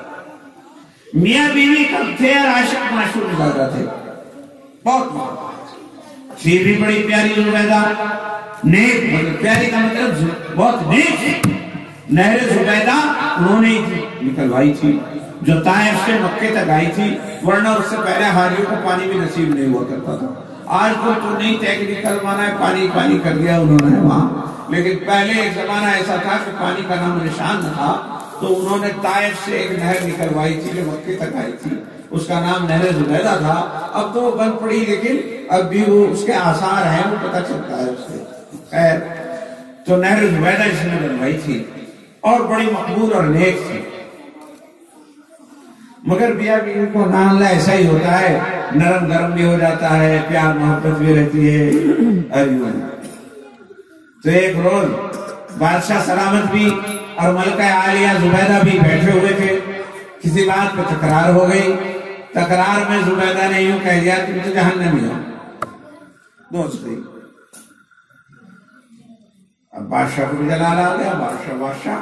Speaker 1: میاں بیوی کب تھے اور عاشق معشوق زیادہ تھے، بہت محبت تھی بھی بڑی پیاری زبیدہ، نیک، پیاری کا مطلب بہت نیک۔ نہر زبیدہ انہوں نے نکلوائی تھی جو طائف سے مکے تک آئی تھی، ورنہ اس سے پہلے حاجیوں کو پانی بھی نصیب نہیں ہوا کرتا تھا۔ آج کو تو نہیں ٹیکنیکل مانا ہے، پانی پانی کر دیا انہوں نے وہاں، لیکن پہلے ایک زمانہ ایسا تھا کہ پانی کا نام نشان نہ تھا، تو انہوں نے طائف سے ایک نہر نکلوائی تھی جو مکے تک آئی تھی، اس کا نام نہر زبیدہ تھا۔ اب تو وہ بند پڑی لیکن اب بھی وہ اس کے آثار ہیں، وہ پتہ چلتا ہے اس سے۔ خیر، تو نہر زبیدہ اس نے بنوائی تھی اور بڑی مقبول اور نیک تھی، مگر بیوی بیوی کو نالا ایسا ہی ہوتا ہے، نرم گرم بھی ہو جاتا ہے، پیار محبت بھی رہتی ہے۔ تو ایک روز بادشاہ سلامت بھی اور ملکہ عالیہ زبیدہ بھی بیٹھے ہوئے تھے، کسی بات پہ تکرار ہو گئی، تکرار میں زبیدہ نے یوں کہہ دیا تم تو جہنمی ہو، دوست گئی۔ اب بادشاہ کو بھی جلال آ گیا، بادشاہ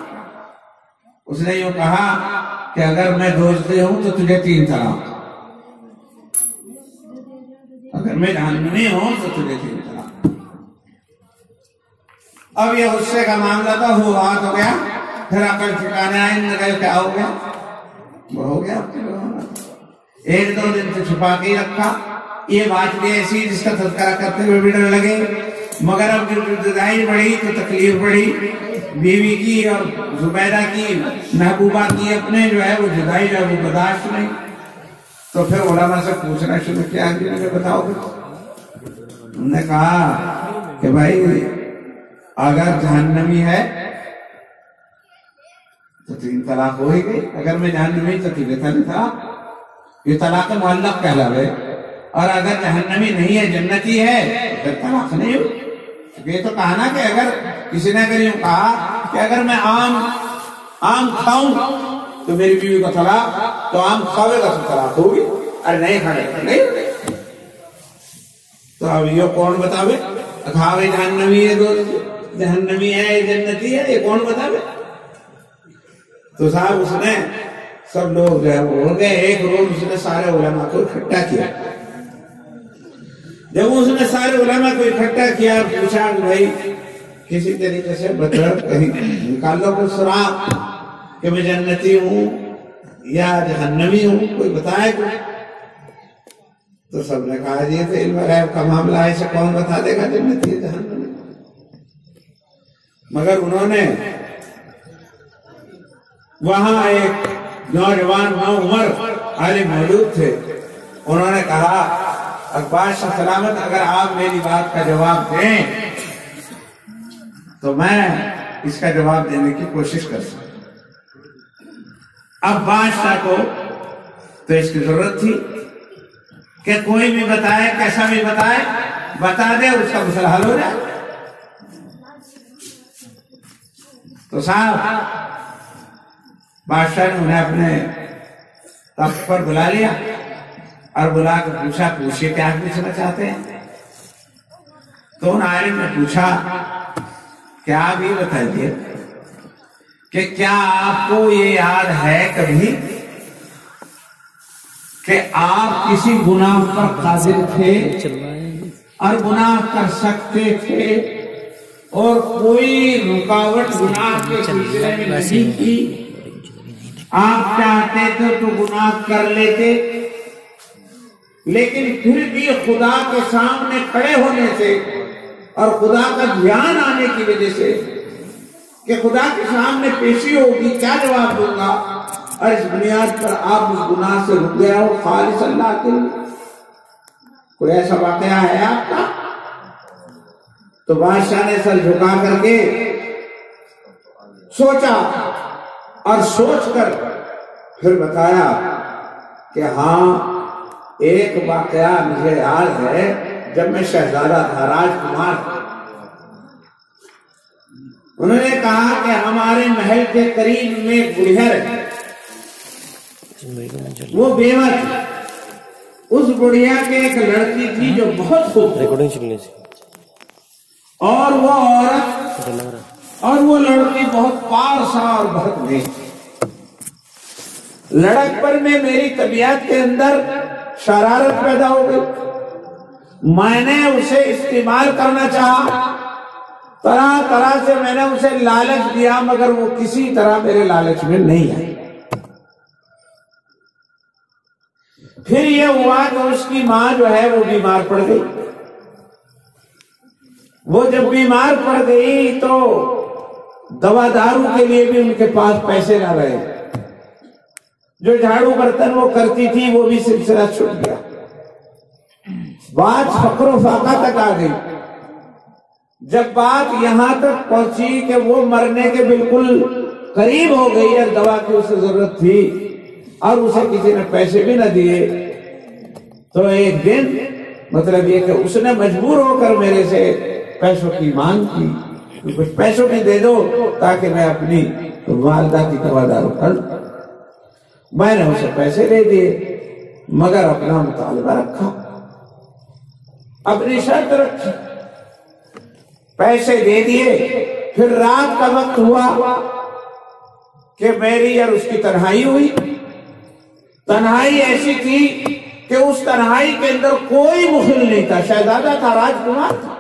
Speaker 1: اس نے یوں کہا کہ اگر میں دوزخی ہوں تو تجھے 3 طلاق، اگر میں جہنمی ہوں تو تجھے 3 طلاق۔ اب یہ غصے کا معاملہ تھا، بات ہو گیا، پھر عقل ٹھکانے آئے، نگل کیا ہو گیا، وہ ہو گیا۔ ایک دو دن سے چھپا کے رکھا، یہ بات بھی ایسی جس کا تذکرہ کرتے ہوئے بھی ڈر لگے، مگر اب جدائی بڑھی تو تکلیف بڑھی، بیوی کی اور زبیدہ کی، محبوبہ کی اپنے جو ہے وہ جدائی جو ہے وہ برداشت نہیں۔ تو پھر علماء سے پوچھنا شروع کیا کہ مجھے بتاؤ گے؟ انہوں نے کہا کہ بھائی اگر جہنمی ہے تو 3 طلاق ہو ہی گئی، اگر میں جہنمی تو تجھے طلاق، یہ طلاق معلق کہلاوے، اور اگر جہنمی نہیں ہے جنتی ہے تو پھر طلاق نہیں ہو۔ یہ تو کہا نا کہ اگر کسی نے اگر یوں کہا کہ اگر میں آم کھاؤں تو میری بیوی کا طلاق، تو آم کھاوے گا تو طلاق ہوگی، اور نہیں کھانے گا نہیں ہوگی۔ تو اب یہ کون بتاوے کھاوے جہنمی ہے جہنمی ہے جنتی ہے، یہ کون بتاوے؟ تو صاحب اس نے سب لوگ جو ہے وہ ہو گئے، ایک روز اس نے سارے علماء کو اکٹھا کیا۔ جب اس نے سارے علماء کو اکٹھا کیا، پوچھا کہ بھائی کسی طریقے سے بطر کہیں نکال لو کوئی سراغ کہ میں جنتی ہوں یا جہنمی ہوں، کوئی بتائے کوئی؟ تو سب نے کہا جی تو علم غیب کا معاملہ ہے، اسے کون بتا دے گا جنتی ہے جہنمی؟ مگر انہوں نے وہاں ایک نوجوان عمر عالم موجود تھے، انہوں نے کہا بادشاہ سلامت اگر آپ میری بات کا جواب دیں تو میں اس کا جواب دینے کی کوشش کر سکتا۔ اب بادشاہ کو تو اس کی ضرورت تھی کہ کوئی بھی بتائے، کیسا بھی بتائے، بتا دے اس کا مسئلہ حل ہو جائے۔ تو صاحب بادشاہ نے انہیں اپنے تخت پر بلا لیا اور بلا کے پوچھا پوچھئے کیا پوچھنا چاہتے ہیں؟ تو ان عالم نے پوچھا کیا بھی بتائیے کہ کیا آپ کو یہ یاد ہے کبھی کہ آپ کسی گناہ پر قادر تھے اور گناہ کر سکتے تھے اور کوئی رکاوٹ گناہ کے سلسلے میں نہیں تھی، آپ چاہتے تھے تو گناہ کر لیتے، لیکن پھر بھی خدا کے سامنے کھڑے ہونے سے اور خدا کا دھیان آنے کی وجہ سے کہ خدا کے سامنے پیشی ہوگی، کیا جواب دوں گا، اور اس بنیاد پر آپ اس گناہ سے رک گیا ہو خالص اللہ کے لیے؟ کوئی ایسا واقعہ ہے آپ کا؟ تو بادشاہ نے سر جھکا کر کے سوچا اور سوچ کر پھر بتایا کہ ہاں ایک واقعہ مجھے یاد ہے، جب میں شہزادہ تھا، راجکمار تھا، انہوں نے کہا کہ ہمارے محل کے قریب میں ایک بڑھیا رہتی، وہ بیوہ تھی، اس بڑھیا کے ایک لڑکی تھی جو بہت خوبصورت، اور وہ عورت اور وہ لڑکی بہت پارسا اور بہت نیک۔ لڑک پر میں میری طبیعت کے اندر شرارت پیدا ہو گئی، میں نے اسے استعمال کرنا چاہا، طرح طرح سے میں نے اسے لالچ دیا، مگر وہ کسی طرح میرے لالچ میں نہیں آئی۔ پھر یہ ہوا کہ اس کی ماں جو ہے وہ بیمار پڑ گئی، وہ جب بیمار پڑ گئی تو دوا دارو کے لیے بھی ان کے پاس پیسے نہ رہے، جو جھاڑو برتن وہ کرتی تھی وہ بھی سلسلہ چھوٹ گیا، بات فقر و فاقہ تک آ گئی۔ جب بات یہاں تک پہنچی کہ وہ مرنے کے بالکل قریب ہو گئی اور دوا کی اسے ضرورت تھی اور اسے کسی نے پیسے بھی نہ دیے، تو ایک دن مطلب یہ کہ اس نے مجبور ہو کر میرے سے پیسوں کی مانگ کی، کچھ پیسوں میں دے دو تاکہ میں اپنی والدہ کی دوا دارو کر لوں۔ میں نے اسے پیسے دے دیے، مگر اپنا مطالبہ رکھا، اپنی شرط رکھی، پیسے دے دیے۔ پھر رات کا وقت ہوا کہ میری اور اس کی تنہائی ہوئی، تنہائی ایسی تھی کہ اس تنہائی کے اندر کوئی مخل نہیں تھا، شہزادہ تھا، راجکمار تھا،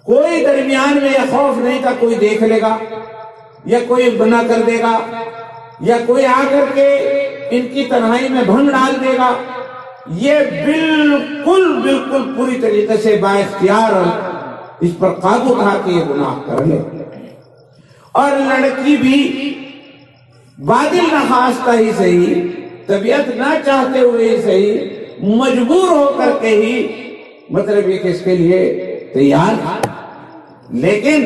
Speaker 1: کوئی درمیان میں یہ خوف نہیں تھا کوئی دیکھ لے گا یا کوئی بنا کر دے گا یا کوئی آ کر کے ان کی تنہائی میں بھنگ ڈال دے گا۔ یہ بالکل پوری طریقے سے با اختیار اور اس پر قابو تھا کہ یہ گناہ کر لے، اور لڑکی بھی بادل نخواستہ ہی صحیح، طبیعت نہ چاہتے ہوئے ہی صحیح، مجبور ہو کر کے ہی مطلب یہ کہ اس کے لیے تیار تھا۔ لیکن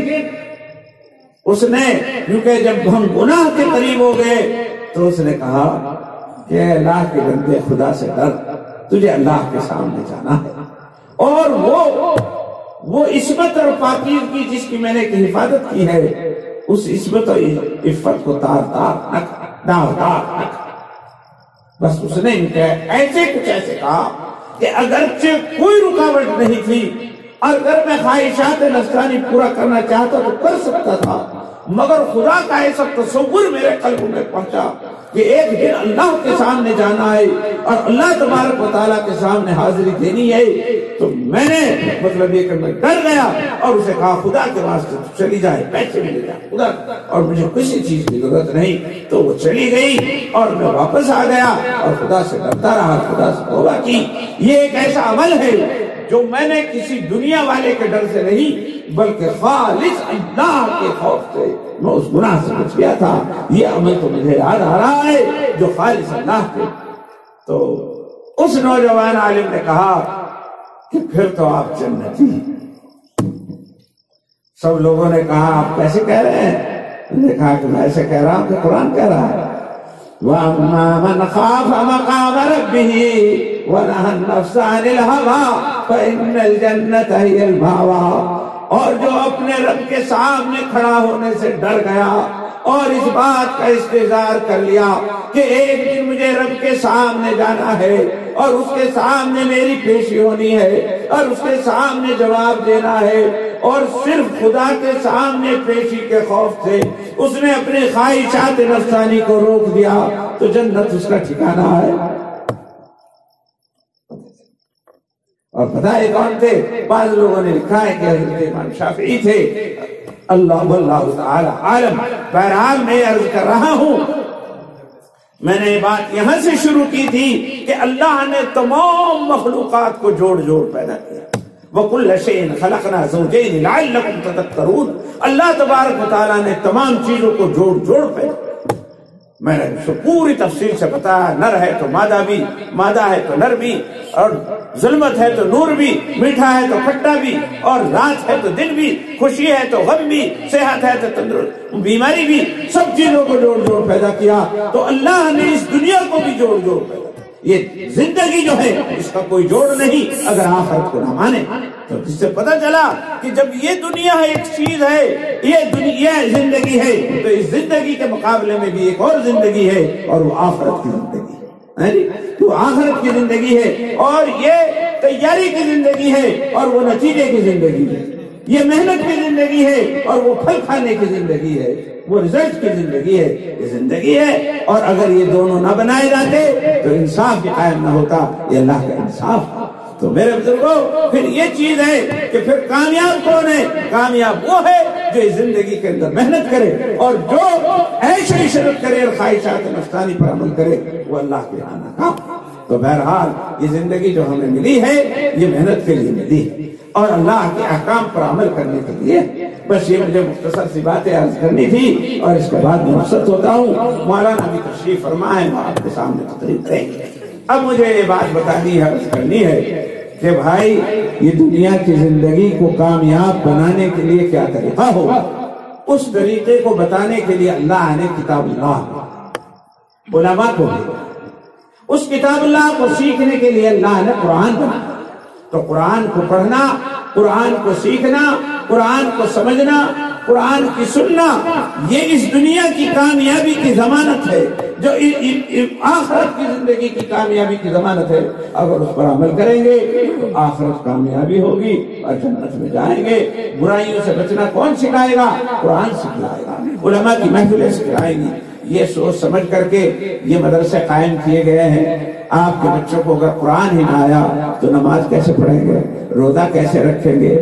Speaker 1: اس نے کیونکہ جب ہم گناہ کے قریب ہو گئے تو اس نے کہا کہ اللہ کے بندے خدا سے ڈر، تجھے اللہ کے سامنے جانا ہے، اور وہ عصمت اور پاکیزگی جس کی میں نے حفاظت کی ہے، اس عصمت اور عفت کو تار نہ بس اس نے ایسے کچھ ایسے کہا کہ اگرچہ کوئی رکاوٹ نہیں تھی، اگر میں خواہشات نفسانی پورا کرنا چاہتا تو کر سکتا تھا، مگر خدا کا ایسا تصور میرے قلب میں پہنچا کہ ایک دن اللہ کے سامنے جانا ہے اور اللہ تبارک و تعالیٰ کے سامنے حاضری دینی ہے، تو میں نے مطلب یہ کہ میں ڈر گیا اور اسے کہا خدا کے واسطے چلی جائے، پیسے ملے جائے خدا، اور مجھے کسی چیز کی ضرورت نہیں۔ تو وہ چلی گئی اور میں واپس آ گیا اور خدا سے ڈرتا رہا، خدا سے توبہ کی۔ یہ ایک ایسا عمل ہے جو میں نے کسی دنیا والے کے ڈر سے نہیں بلکہ خالص اللہ کے خوف سے میں اس گناہ سے بچ گیا تھا۔ یہ عمل تو مجھے یاد آ رہا ہے جو خالص اللہ کے۔ تو اس نوجوان عالم نے کہا کہ پھر تو آپ جنتی۔ سب لوگوں نے کہا آپ کیسے کہہ رہے ہیں؟ میں نے کہا کہ میں ایسے کہہ رہا ہوں کہ قرآن کہہ رہا ہے وَأَمَّا مَنْ خَافَ مَقَامَ رَبِّهِ وَنَهَى النَّفْسَ عَنِ الْهَوَىٰ فَإِنَّ الْجَنَّةَ هِيَ الْمَأْوَىٰ۔ اور جو اپنے رب کے سامنے کھڑا ہونے سے ڈر گیا اور اس بات کا استحضار کر لیا کہ ایک دن مجھے رب کے سامنے جانا ہے اور اس کے سامنے میری پیشی ہونی ہے اور اس کے سامنے جواب دینا ہے، اور صرف خدا کے سامنے پیشی کے خوف سے اس نے اپنے خواہشات نفسانی کو روک دیا تو جنت اس کا ٹھکانہ ہے۔ اور پتہ ہے کون تھے؟ بعض لوگوں نے لکھا ہے کہ حضرت امام شافعی تھے، اللہ واللہ تعالی عالم۔ بہرحال میں عرض کر رہا ہوں، میں نے یہ بات یہاں سے شروع کی تھی کہ اللہ نے تمام مخلوقات کو جوڑ جوڑ پیدا کیا۔ وَكُلَّ شَيْءٍ خَلَقْنَا زَوْجَيْنِ لَعَلَّكُمْ تَذَكَّرُونَ۔ اللہ تبارک و تعالیٰ نے تمام چیزوں کو جوڑ جوڑ پیدا کیا۔ میں نے اس کو پوری تفصیل سے بتایا، نر ہے تو مادہ بھی، مادہ ہے تو نر بھی، اور ظلمت ہے تو نور بھی، میٹھا ہے تو کھٹا بھی، اور رات ہے تو دن بھی، خوشی ہے تو غم بھی، صحت ہے تو تندرست بیماری بھی، سب چیزوں کو جوڑ جوڑ پیدا کیا۔ تو اللہ نے اس دنیا کو بھی جوڑ جوڑ پیدا کیا۔ یہ زندگی جو ہے اس کا کوئی جوڑ نہیں اگر آخرت کو نہ مانے۔ تو جس سے پتہ چلا کہ جب یہ دنیا ایک چیز ہے، یہ زندگی ہے، تو اس زندگی کے مقابلے میں بھی ایک اور زندگی ہے، اور وہ آخرت کی زندگی ہے۔ تو آخرت کی زندگی ہے، اور یہ تیاری کی زندگی ہے، اور وہ نتیجے کی زندگی ہے۔ یہ محنت کی زندگی ہے، اور وہ پھل کھانے کی زندگی ہے، وہ رزلٹ کی زندگی ہے، یہ زندگی ہے۔ اور اگر یہ دونوں نہ بنائے جاتے تو انصاف بھی قائم نہ ہوتا، یہ اللہ کا انصاف۔ تو میرے بزرگوں، پھر یہ چیز ہے کہ پھر کامیاب کون ہے؟ کامیاب وہ ہے جو اس زندگی کے اندر محنت کرے، اور جو عیش و عشرت کرے اور خواہشات نفسانی پر عمل کرے، وہ اللہ کے یہاں ناکام۔ تو بہرحال یہ زندگی جو ہمیں ملی ہے یہ محنت کے لیے ملی ہے، اور اللہ کے احکام پر عمل کرنے کے لیے۔ بس یہ مجھے مختصر سی باتیں عرض کرنی تھی، اور اس کے بعد میں رخصت ہوتا ہوں۔ مولانا بھی تشریف فرما ہے، وہ آپ کے سامنے تقریر کریں گے۔ اب مجھے یہ بات بتانی ہے، عرض کرنی ہے کہ بھائی یہ دنیا کی زندگی کو کامیاب بنانے کے لیے کیا طریقہ ہوگا؟ اس طریقے کو بتانے کے لیے اللہ نے کتاب اللہ علماء کو دیا۔ اس کتاب اللہ کو سیکھنے کے لیے اللہ نے قرآن بنایا۔ تو قرآن کو پڑھنا، قرآن کو سیکھنا، قرآن کو سمجھنا، قرآن کی سننا، یہ اس دنیا کی کامیابی کی ضمانت ہے، جو آخرت کی زندگی کی کامیابی کی ضمانت ہے۔ اگر اس پر عمل کریں گے تو آخرت کامیابی ہوگی اور جنت میں جائیں گے۔ برائیوں سے بچنا کون سکھائے گا؟ قرآن سکھلائے گا، علماء کی محفلیں سکھائیں گی۔ یہ سوچ سمجھ کر کے یہ مدرسے قائم کیے گئے ہیں۔ آپ کے بچوں کو اگر قرآن ہی نہ آیا تو نماز کیسے پڑھیں گے، روزہ کیسے رکھیں گے،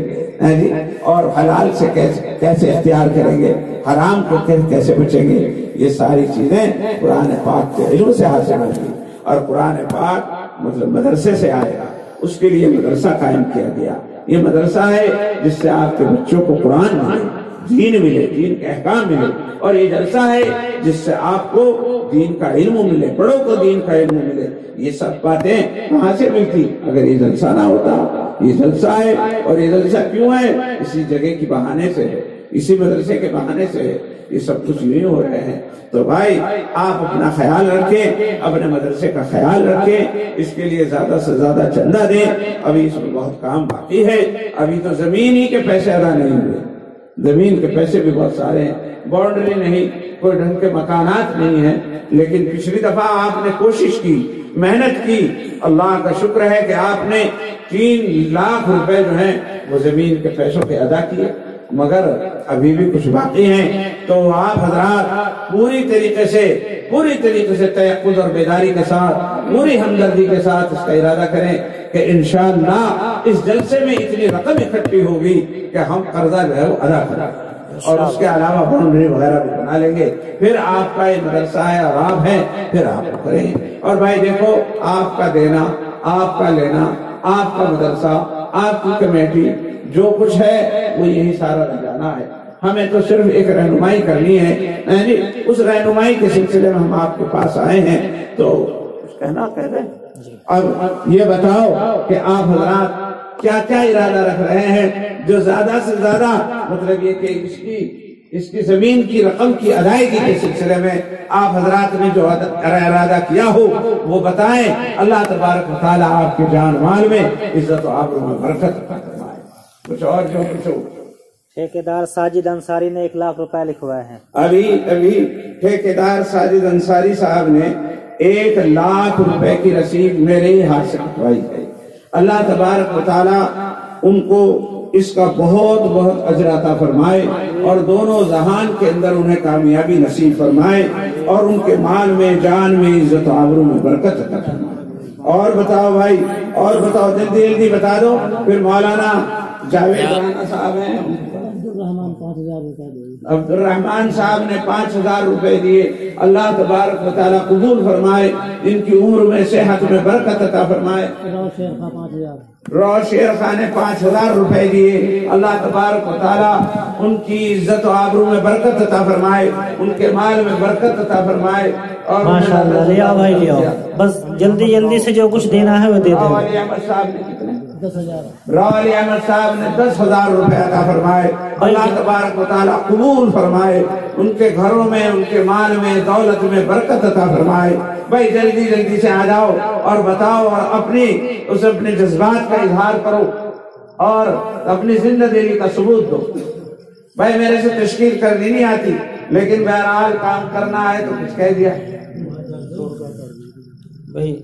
Speaker 1: اور حلال سے کیسے اختیار کریں گے، حرام کو کیسے بچیں گے؟ یہ ساری چیزیں قرآن پاک کے علم سے حاصل ہوگی، اور قرآن پاک مطلب مدرسے سے آئے گا۔ اس کے لیے مدرسہ قائم کیا گیا۔ یہ مدرسہ ہے جس سے آپ کے بچوں کو قرآن ملے، دین ملے، دین کے احکام ملے، اور یہ جلسہ ہے جس سے آپ کو دین کا علم ملے، بڑوں کو دین کا علم ملے۔ یہ سب باتیں کہاں سے ملتی اگر یہ جلسہ نہ ہوتا؟ یہ جلسہ ہے، اور یہ جلسہ کیوں ہے؟ اسی جگہ کی بہانے سے ہے، اسی مدرسے کے بہانے سے ہے، یہ سب کچھ یوں ہو رہے ہیں۔ تو بھائی آپ اپنا خیال رکھیں، اپنے مدرسے کا خیال رکھیں، اس کے لیے زیادہ سے زیادہ چندہ دیں۔ ابھی اس میں بہت کام باقی ہے، ابھی تو زمین ہی کے پیسے ادا نہیں ہوئے، زمین کے پیسے بھی بہت سارے ہیں، باؤنڈری نہیں، کوئی ڈھنگ کے مکانات نہیں ہیں، لیکن پچھلی دفعہ آپ نے کوشش کی، محنت کی، اللہ کا شکر ہے کہ آپ نے 3 لاکھ روپے جو ہیں وہ زمین کے پیسوں کے ادا کیے، مگر ابھی بھی کچھ باقی ہیں۔ تو آپ حضرات پوری طریقے سے تیقظ اور بیداری کے ساتھ، پوری ہمدردی کے ساتھ اس کا ارادہ کریں کہ انشاءاللہ اس جلسے میں اتنی رقم اکٹھی ہوگی کہ ہم قرضہ جو ہے وہ ادا کریں، اور اس کے علاوہ باؤنڈری وغیرہ بھی بنا لیں گے۔ پھر آپ کا یہ مدرسہ ہے اور آپ ہیں، پھر آپ کریں گے۔ اور بھائی دیکھو، آپ کا دینا، آپ کا لینا، آپ کا مدرسہ، آپ کی کمیٹی، جو کچھ ہے وہ یہی سارا لے جانا ہے۔ ہمیں تو صرف ایک رہنمائی کرنی ہے، اس رہنمائی کے سلسلے میں ہم آپ کے پاس آئے ہیں۔ تو کہنا کہہ دیں، اب یہ بتاؤ کہ آپ حضرات کیا کیا ارادہ رکھ رہے ہیں جو زیادہ سے زیادہ، مطلب یہ کہ اس کی زمین کی رقم کی ادائیگی کے سلسلے میں آپ حضرات نے جو ارادہ کیا ہو وہ بتائیں۔ اللہ تبارک و تعالیٰ آپ کے جان مال میں عزت و آبرو میں برکت عطا فرمائے۔ کچھ اور جو کچھ
Speaker 3: ٹھیکیدار ساجد انصاری نے 1 لاکھ روپے لکھوائے ہیں۔
Speaker 1: ابھی ٹھیکیدار ساجد انصاری صاحب نے 1 لاکھ روپے کی رسید میرے ہی ہاتھ سے کٹوائی ہے۔ اللہ تبارک و تعالیٰ ان کو اس کا بہت بہت اجر عطا فرمائے اور دونوں جہان کے اندر انہیں کامیابی نصیب فرمائے اور ان کے مال میں جان میں عزت و آبرو میں برکت عطا فرمائے۔ اور بتاؤ بھائی، اور بتاؤ، جلدی جلدی بتا دو، پھر مولانا جاوید رانا صاحب ہیں، عبد الرحمان صاحب نے 5000 روپے دیے، اللہ تبارک و تعالیٰ قبول فرمائے، ان کی عمر میں صحت میں برکت عطا فرمائے۔ روز شیر خان نے 5000 روپے دیے، اللہ تبارک و تعالیٰ ان کی عزت و آبرو میں برکت عطا فرمائے، ان کے مال میں برکت عطا فرمائے۔ اور
Speaker 3: ماشاءاللہ، لے آؤ بھائی، لے آؤ، بس جلدی جلدی سے جو کچھ دینا ہے وہ دے دیں۔
Speaker 1: راولی احمد صاحب نے کتنے؟ 10,000۔ راولی احمد صاحب نے 10,000 روپے عطا فرمائے، اللہ تبارک و تعالیٰ قبول فرمائے، ان کے گھروں میں، ان کے مال میں، دولت میں برکت عطا فرمائے۔ بھائی جلدی جلدی سے آ جاؤ اور بتاؤ اور اپنے جذبات کا اظہار کرو اور اپنی زندہ دلی کا ثبوت دو۔ بھائی میرے سے تشکیل کرنی نہیں آتی، لیکن بہرحال کام کرنا ہے تو کچھ کہہ دیا۔
Speaker 3: بھائی